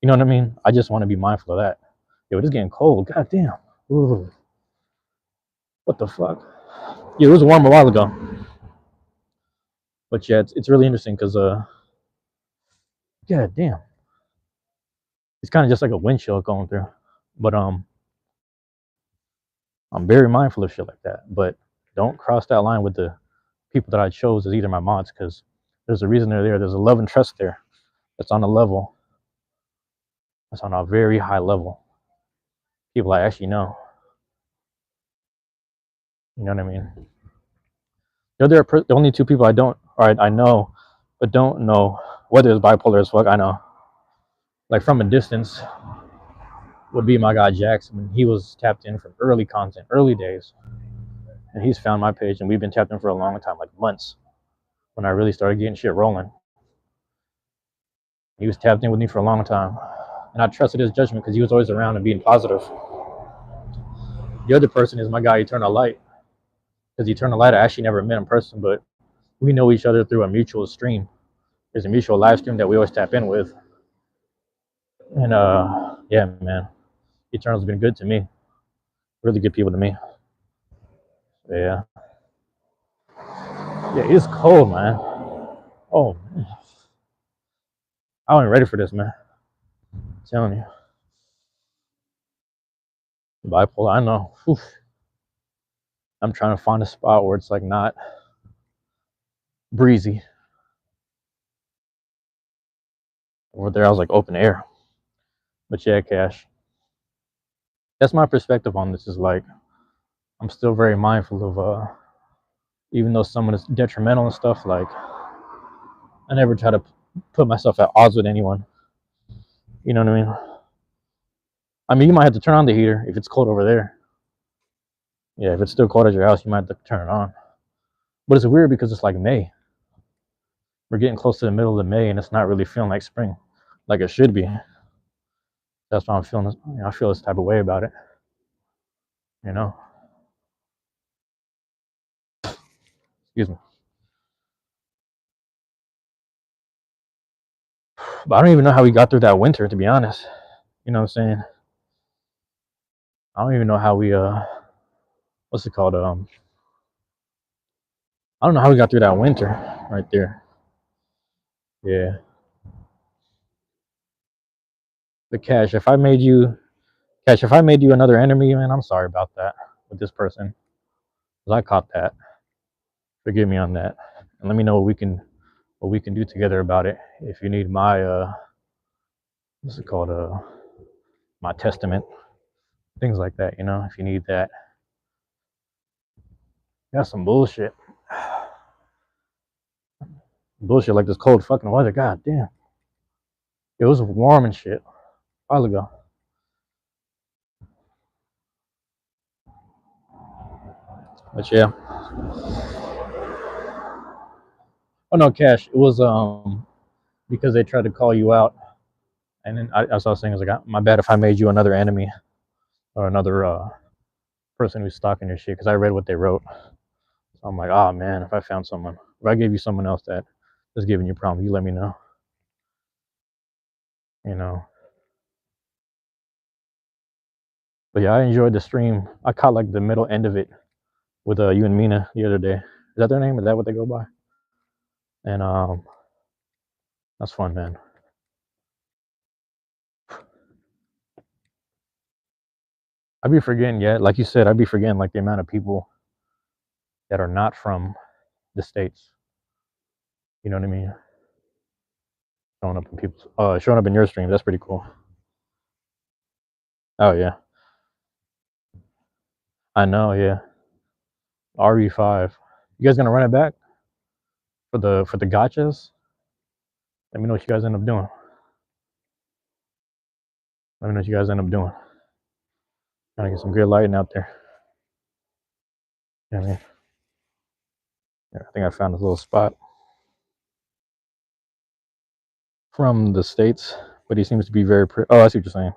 You know what I mean? I just want to be mindful of that. Yo, it is getting cold. God damn. Ooh. What the fuck? Yeah, it was warm a while ago. But yeah, it's really interesting because god damn. It's kind of just like a wind chill going through. But I'm very mindful of shit like that. But don't cross that line with the people that I chose as either my mods, because there's a reason they're there. There's a love and trust there. That's on a level. That's on a very high level. People I actually know. You know what I mean? They're the only two people I don't, or I know, but don't know whether it's bipolar as fuck. I know. Like from a distance would be my guy Jackson. He was tapped in from early content, early days. And he's found my page and we've been tapped in for a long time, like months, when I really started getting shit rolling. He was tapped in with me for a long time. And I trusted his judgment because he was always around and being positive. The other person is my guy Eternal Light. Because Eternal Light, I actually never met in person, but we know each other through a mutual stream. There's a mutual live stream that we always tap in with. And yeah, man, Eternal's been good to me. Really good people to me. Yeah. Yeah, it's cold, man. Oh, man. I wasn't ready for this, man. I'm telling you. Bipolar, I know. Oof. I'm trying to find a spot where it's like not breezy. Over there, I was like open air. But yeah, Cash. That's my perspective on this. Is like I'm still very mindful of even though someone is detrimental and stuff. Like I never try to put myself at odds with anyone. You know what I mean? I mean, you might have to turn on the heater if it's cold over there. Yeah, if it's still cold at your house, you might have to turn it on. But it's weird because it's like May. We're getting close to the middle of May, and it's not really feeling like spring, like it should be. That's why I'm feeling this. I feel this type of way about it. You know. Excuse me. But I don't even know how we got through that winter, to be honest. You know what I'm saying? I don't even know how we what's it called? I don't know how we got through that winter right there. Yeah. The Cash, if I made you another enemy, man, I'm sorry about that with this person. Cause I caught that. Forgive me on that. And let me know what we can do together about it. If you need my what's it called? My testament. Things like that, you know, if you need that. That's some bullshit. Bullshit like this cold fucking weather. God damn. It was warm and shit a while ago. But yeah. Oh no, Cash. It was because they tried to call you out, and then as I was saying, I was like, my bad if I made you another enemy or another person who's stalking your shit. Because I read what they wrote. So I'm like, oh man, if I found someone, if I gave you someone else that is giving you problems, you let me know. You know. But yeah, I enjoyed the stream. I caught like the middle end of it with you and Mina the other day. Is that their name? Is that what they go by? And that's fun, man. I'd be forgetting, yeah, like you said, I'd be forgetting like the amount of people that are not from the States. You know what I mean? Showing up in your stream. That's pretty cool. Oh yeah, I know. Yeah, RE5. You guys gonna run it back for the gotchas? Let me know what you guys end up doing. Let me know what you guys end up doing. Trying to get some good lighting out there. You know what I mean? Yeah, I think I found this little spot from the States, but he seems to be very pretty. Oh, I see what you're saying.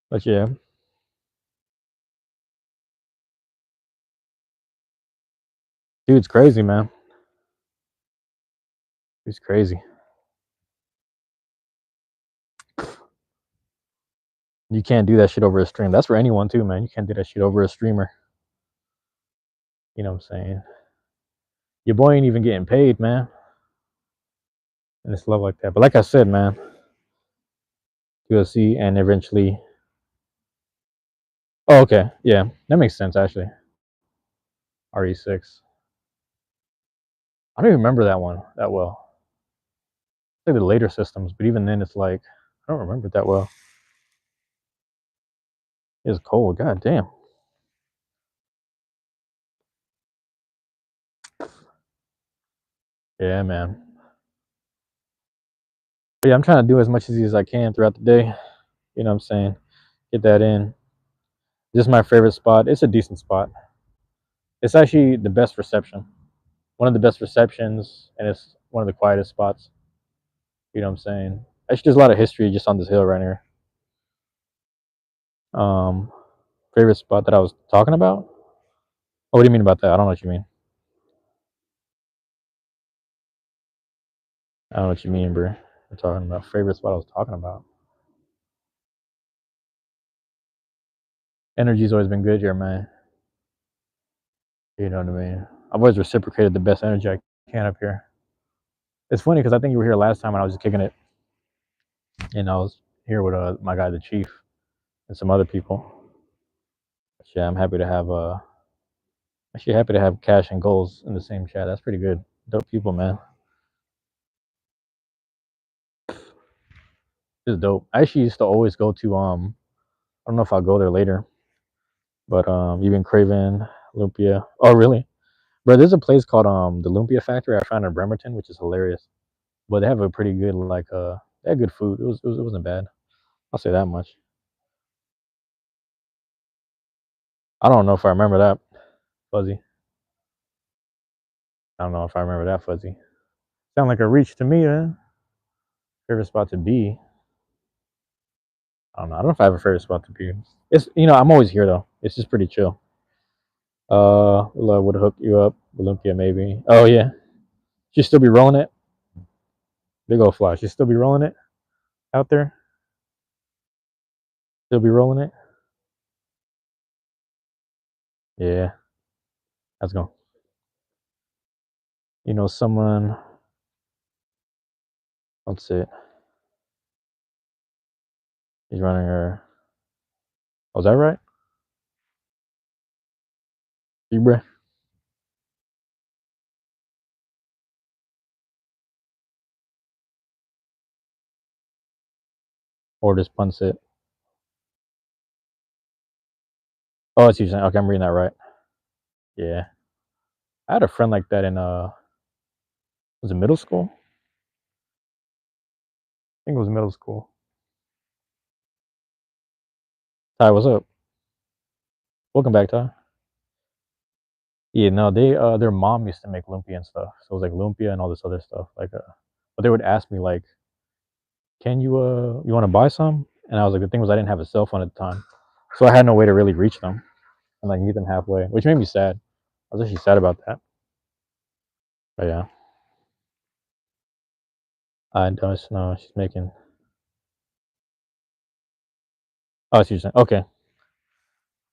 But yeah, dude's crazy, man. He's crazy. You can't do that shit over a stream. That's for anyone too, man. You can't do that shit over a streamer. You know what I'm saying? Your boy ain't even getting paid, man. And it's love like that. But like I said, man, UFC and eventually. Oh, okay. Yeah, that makes sense actually. RE6. I don't even remember that one that well. Like the later systems, but even then, it's like I don't remember it that well. It's cold. God damn. Yeah, man. But yeah, I'm trying to do as much as I can throughout the day. You know what I'm saying? Get that in. This is my favorite spot. It's a decent spot. It's actually the best reception. One of the best receptions, and it's one of the quietest spots. You know what I'm saying? Actually, there's a lot of history just on this hill right here. Um, favorite spot that I was talking about? Oh, what do you mean about that? I don't know what you mean. I don't know what you mean, bro. We're talking about favorite spot I was talking about. Energy's always been good here, man. You know what I mean? I've always reciprocated the best energy I can up here. It's funny because I think you were here last time when I was just kicking it, and I was here with my guy, the chief, and some other people. But yeah, I'm happy to have actually happy to have Cash and Goals in the same chat. That's pretty good. Dope people, man. It's dope. I actually used to always go to I don't know if I'll go there later, but even Craven, Lumpia. Oh really? Bro, there's a place called the Lumpia Factory I found in Bremerton, which is hilarious. But they have a pretty good they had good food. It wasn't bad. I'll say that much. I don't know if I remember that fuzzy. I don't know if I remember that fuzzy. Sound like a reach to me, man. Favorite spot to be. I don't know. I don't know if I have a favorite spot to be. It's I'm always here though. It's just pretty chill. Love would hook you up. Olympia maybe. Oh yeah. She still be rolling it. Big old fly. She still be rolling it out there. Still be rolling it. Yeah. Let's go. Someone. Let's see. He's running her. Oh, is that right? Zebra. Or just punts it. Oh, I see what you're saying. Okay, I'm reading that right. Yeah. I had a friend like that in was it middle school? I think it was middle school. Ty, what's up? Welcome back, Ty. Yeah, no, their mom used to make lumpia and stuff. So it was like lumpia and all this other stuff. But they would ask me like, "Can you want to buy some?" And I was like, the thing was I didn't have a cell phone at the time, so I had no way to really reach them and like meet them halfway, which made me sad. I was actually sad about that. But yeah, I don't know. She's making. Oh, she's saying okay.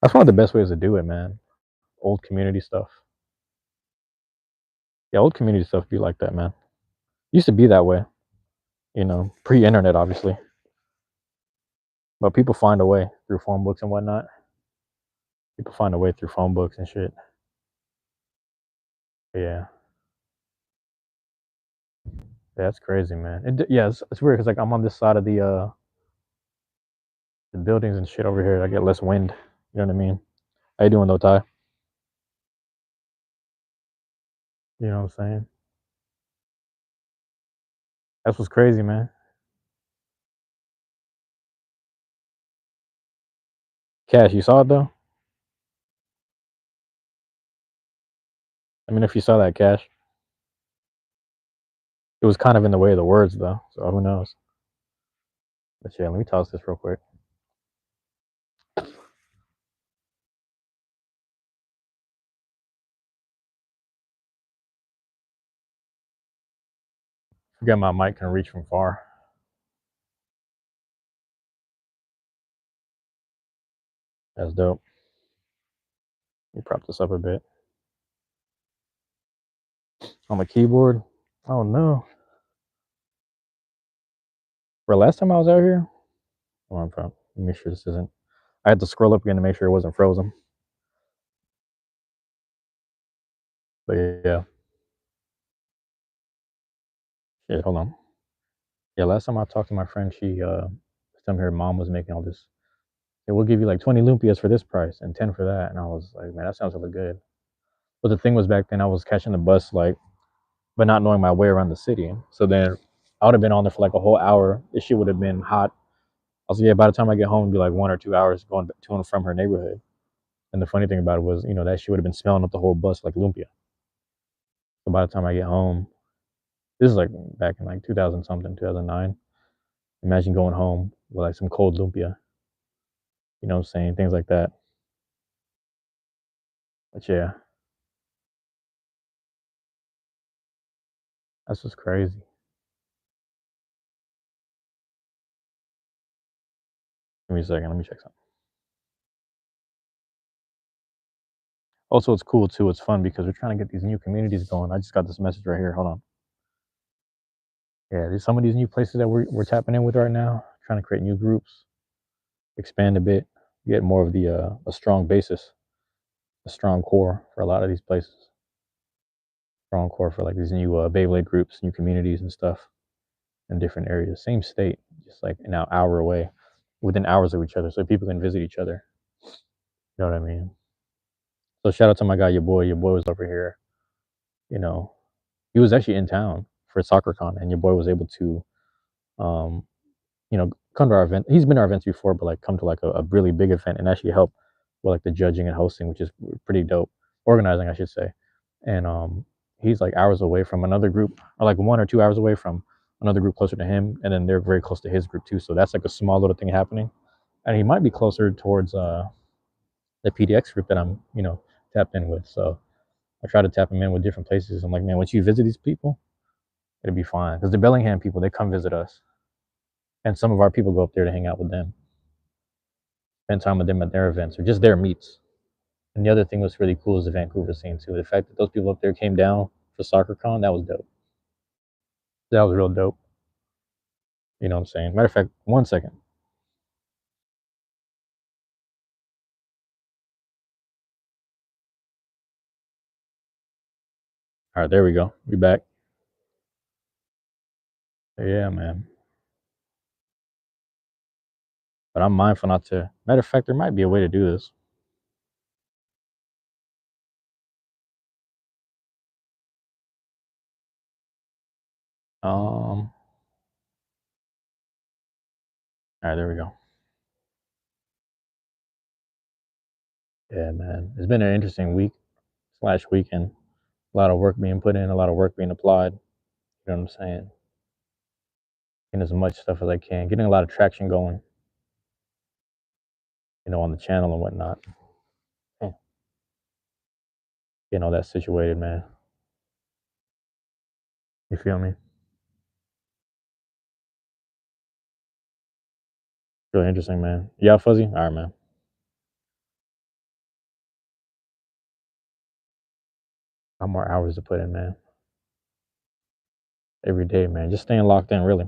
That's one of the best ways to do it, man. Old community stuff. Yeah, old community stuff be like that, man. Used to be that way. pre-internet, obviously. But people find a way through phone books and whatnot. People find a way through phone books and shit. But yeah, that's crazy, man. Yeah, it's weird because like I'm on this side of the buildings and shit over here. I get less wind. You know what I mean? How you doing though, Ty? You know what I'm saying? That's what's crazy, man. Cash, you saw it though? I mean, if you saw that, Cash, it was kind of in the way of the words though. So who knows? But yeah, let me toss this real quick. Forget my mic can reach from far. That's dope. Let me prop this up a bit. On the keyboard. Oh no. For last time I was out here, hold on, let me make sure this isn't. I had to scroll up again to make sure it wasn't frozen. But yeah. Shit, hold on. Yeah, last time I talked to my friend, she told me her mom was making all this. Hey, we'll give you like 20 lumpias for this price and 10 for that. And I was like, man, that sounds really good. But the thing was back then I was catching the bus like, but not knowing my way around the city. So then I would have been on there for like a whole hour. This shit would have been hot. I was like, yeah, by the time I get home, it'd be like 1 or 2 hours going to and from her neighborhood. And the funny thing about it was, that shit would have been smelling up the whole bus like lumpia. So by the time I get home, this is like back in like 2000 something, 2009. Imagine going home with like some cold lumpia. You know what I'm saying? Things like that. But yeah, that's just crazy. Give me a second. Let me check something. Also, it's cool too. It's fun because we're trying to get these new communities going. I just got this message right here. Hold on. Yeah, there's some of these new places that we're tapping in with right now. Trying to create new groups, expand a bit, get more of the a strong basis, a strong core for a lot of these places. Strong core for like these new Beyblade groups, new communities and stuff in different areas. Same state, just like an hour away, within hours of each other, so people can visit each other. You know what I mean? So shout out to my guy, your boy. Your boy was over here. You know, he was actually in town for SoccerCon, and your boy was able to, um, come to our event. He's been to our events before, but like come to like a really big event and actually help with like the judging and hosting, which is pretty dope. Organizing, I should say. And he's like hours away from another group, or like 1 or 2 hours away from another group closer to him, and then they're very close to his group too. So that's like a small little thing happening, and he might be closer towards the PDX group that I'm tapped in with. So I try to tap him in with different places. I'm like, man, once you visit these people, it'll be fine. Because the Bellingham people, they come visit us, and some of our people go up there to hang out with them, spend time with them at their events or just their meets. And the other thing was really cool is the Vancouver scene too. The fact that those people up there came down for SoccerCon, that was dope. That was real dope. You know what I'm saying? Matter of fact, 1 second. All right, there we go. We back. Yeah, man. But I'm mindful not to. Matter of fact, there might be a way to do this. All right, there we go. Yeah, man. It's been an interesting week slash weekend. A lot of work being put in, a lot of work being applied. You know what I'm saying? Getting as much stuff as I can, getting a lot of traction going, on the channel and whatnot. Yeah. Getting all that situated, man. You feel me? Really interesting, man. Yeah, Fuzzy? All right, man. Got more hours to put in, man. Every day, man. Just staying locked in, really.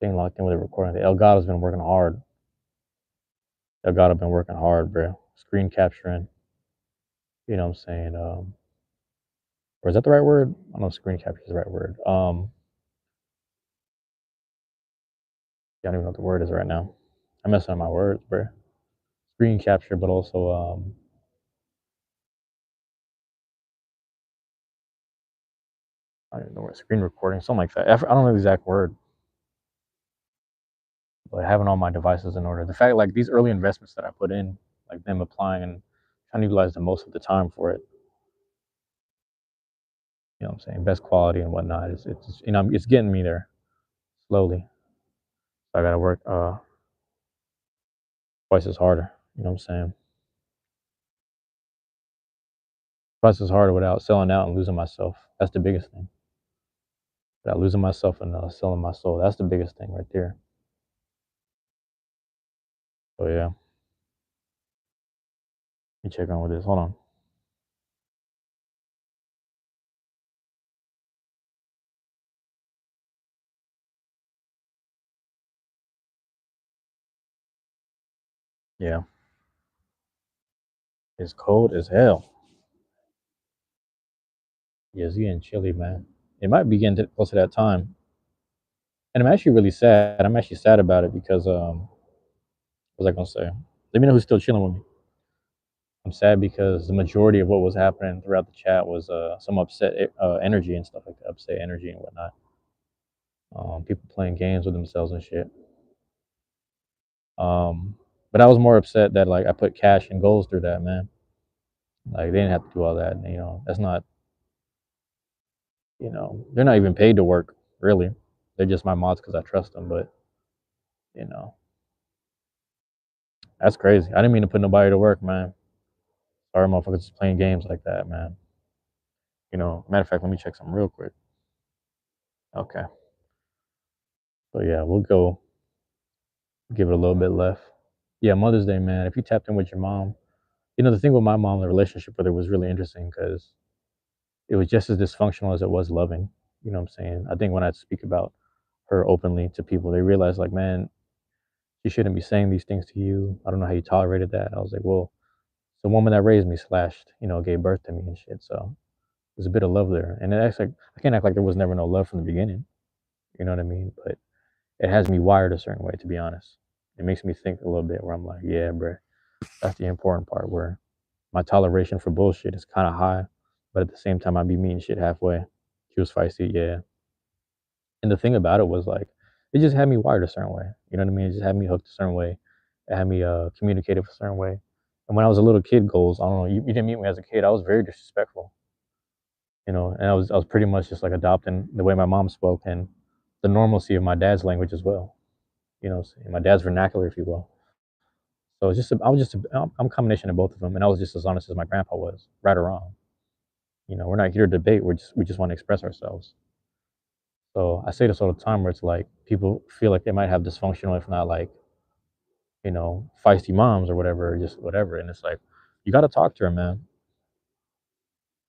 staying locked in with the recording. Elgato's been working hard. Elgato been working hard, bro. Screen capturing. You know what I'm saying? Or is that the right word? I don't know if screen capture is the right word. I don't even know what the word is right now. I'm messing up my words, bro. Screen capture, but also I don't even know what screen recording, something like that. I don't know the exact word, but having all my devices in order. The fact, like these early investments that I put in, like them applying and trying to utilize the most of the time for it. You know what I'm saying? Best quality and whatnot. It's you know it's getting me there slowly. So I gotta work twice as harder. You know what I'm saying? Twice as harder without selling out and losing myself. That's the biggest thing. Without losing myself and selling my soul. That's the biggest thing right there. So yeah, let me check on with this. Hold on. Yeah, it's cold as hell. Yeah, it's getting chilly, man. It might be getting close to that time, and I'm actually really sad. I'm actually sad about it because what was I gonna say? Let me know who's still chilling with me. I'm sad because the majority of what was happening throughout the chat was some upset energy and stuff like that, upset energy and whatnot. People playing games with themselves and shit. Um, but I was more upset that like I put cash and goals through that, man. Like they didn't have to do all that. And, you know, that's not. You know, they're not even paid to work really. They're just my mods because I trust them. But you know, that's crazy. I didn't mean to put nobody to work, man. Sorry, motherfuckers just playing games like that, man. You know, matter of fact, let me check something real quick. Okay. So yeah, we'll go give it a little bit left. Yeah, Mother's Day, man. If you tapped in with your mom, you know, the thing with my mom, the relationship with her was really interesting because it was just as dysfunctional as it was loving. You know what I'm saying? I think when I speak about her openly to people, they realize like, man, you shouldn't be saying these things to you. I don't know how you tolerated that. I was like, well, it's the woman that raised me slashed, you know, gave birth to me and shit. So there's a bit of love there. And it acts like I can't act like there was never no love from the beginning. You know what I mean? But it has me wired a certain way, to be honest. It makes me think a little bit where I'm like, yeah, bro, that's the important part where my toleration for bullshit is kind of high, but at the same time, I'd be meeting shit halfway. She was feisty, yeah. And the thing about it was like, it just had me wired a certain way. You know what I mean? It just had me hooked a certain way. It had me communicative a certain way. And when I was a little kid, goals, I don't know, you didn't meet me as a kid. I was very disrespectful, you know, and I was pretty much just like adopting the way my mom spoke and the normalcy of my dad's language as well. You know, my dad's vernacular, if you will. So it's just, I'm a combination of both of them, and I was just as honest as my grandpa was, right or wrong. You know, we're not here to debate. We just want to express ourselves. So I say this all the time, where it's like people feel like they might have dysfunctional, if not like feisty moms or whatever, or just whatever. And it's like you got to talk to her, man.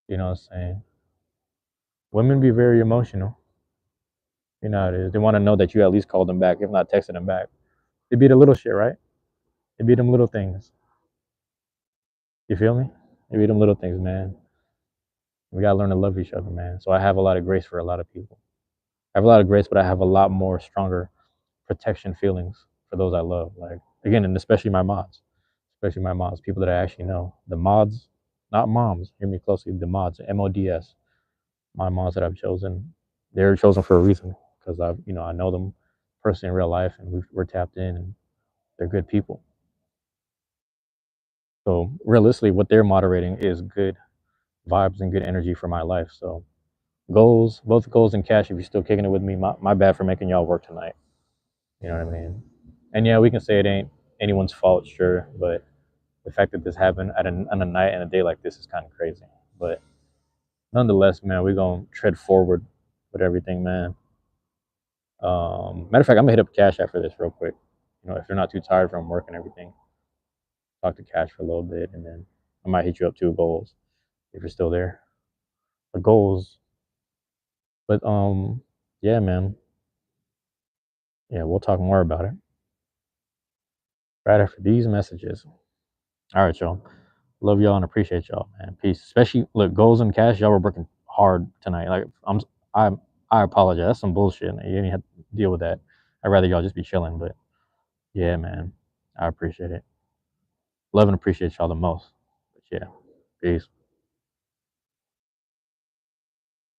You know what I'm saying? Women be very emotional. You know how it is. They want to know that you at least called them back, if not texted them back. It be the little shit, right? It be them little things. You feel me? It be them little things, man. We gotta learn to love each other, man. So I have a lot of grace for a lot of people. I have a lot of grace, but I have a lot more stronger protection feelings for those I love. Like again, and especially my mods, people that I actually know. The mods, not moms. Hear me closely. The mods, MODS. My mods that I've chosen, they're chosen for a reason because I know them personally in real life, and we're tapped in, and they're good people. So realistically, what they're moderating is good vibes and good energy for my life. So goals, both goals and cash. If you're still kicking it with me, my bad for making y'all work tonight. You know what I mean? And yeah, we can say it ain't anyone's fault, sure, but the fact that this happened on a night and a day like this is kind of crazy. But nonetheless, man, we're gonna tread forward with everything, man. Matter of fact, I'm gonna hit up Cash after this real quick. You know, if they're not too tired from work and everything, talk to Cash for a little bit, and then I might hit you up 2 goals if you're still there. The goals, but yeah, man. Yeah, we'll talk more about it right after these messages. All right, y'all. Love y'all and appreciate y'all, man. Peace. Especially look, goals and cash. Y'all were working hard tonight. Like I I apologize. That's some bullshit. You didn't have to deal with that. I'd rather y'all just be chilling. But yeah, man, I appreciate it. Love and appreciate y'all the most. But yeah, peace.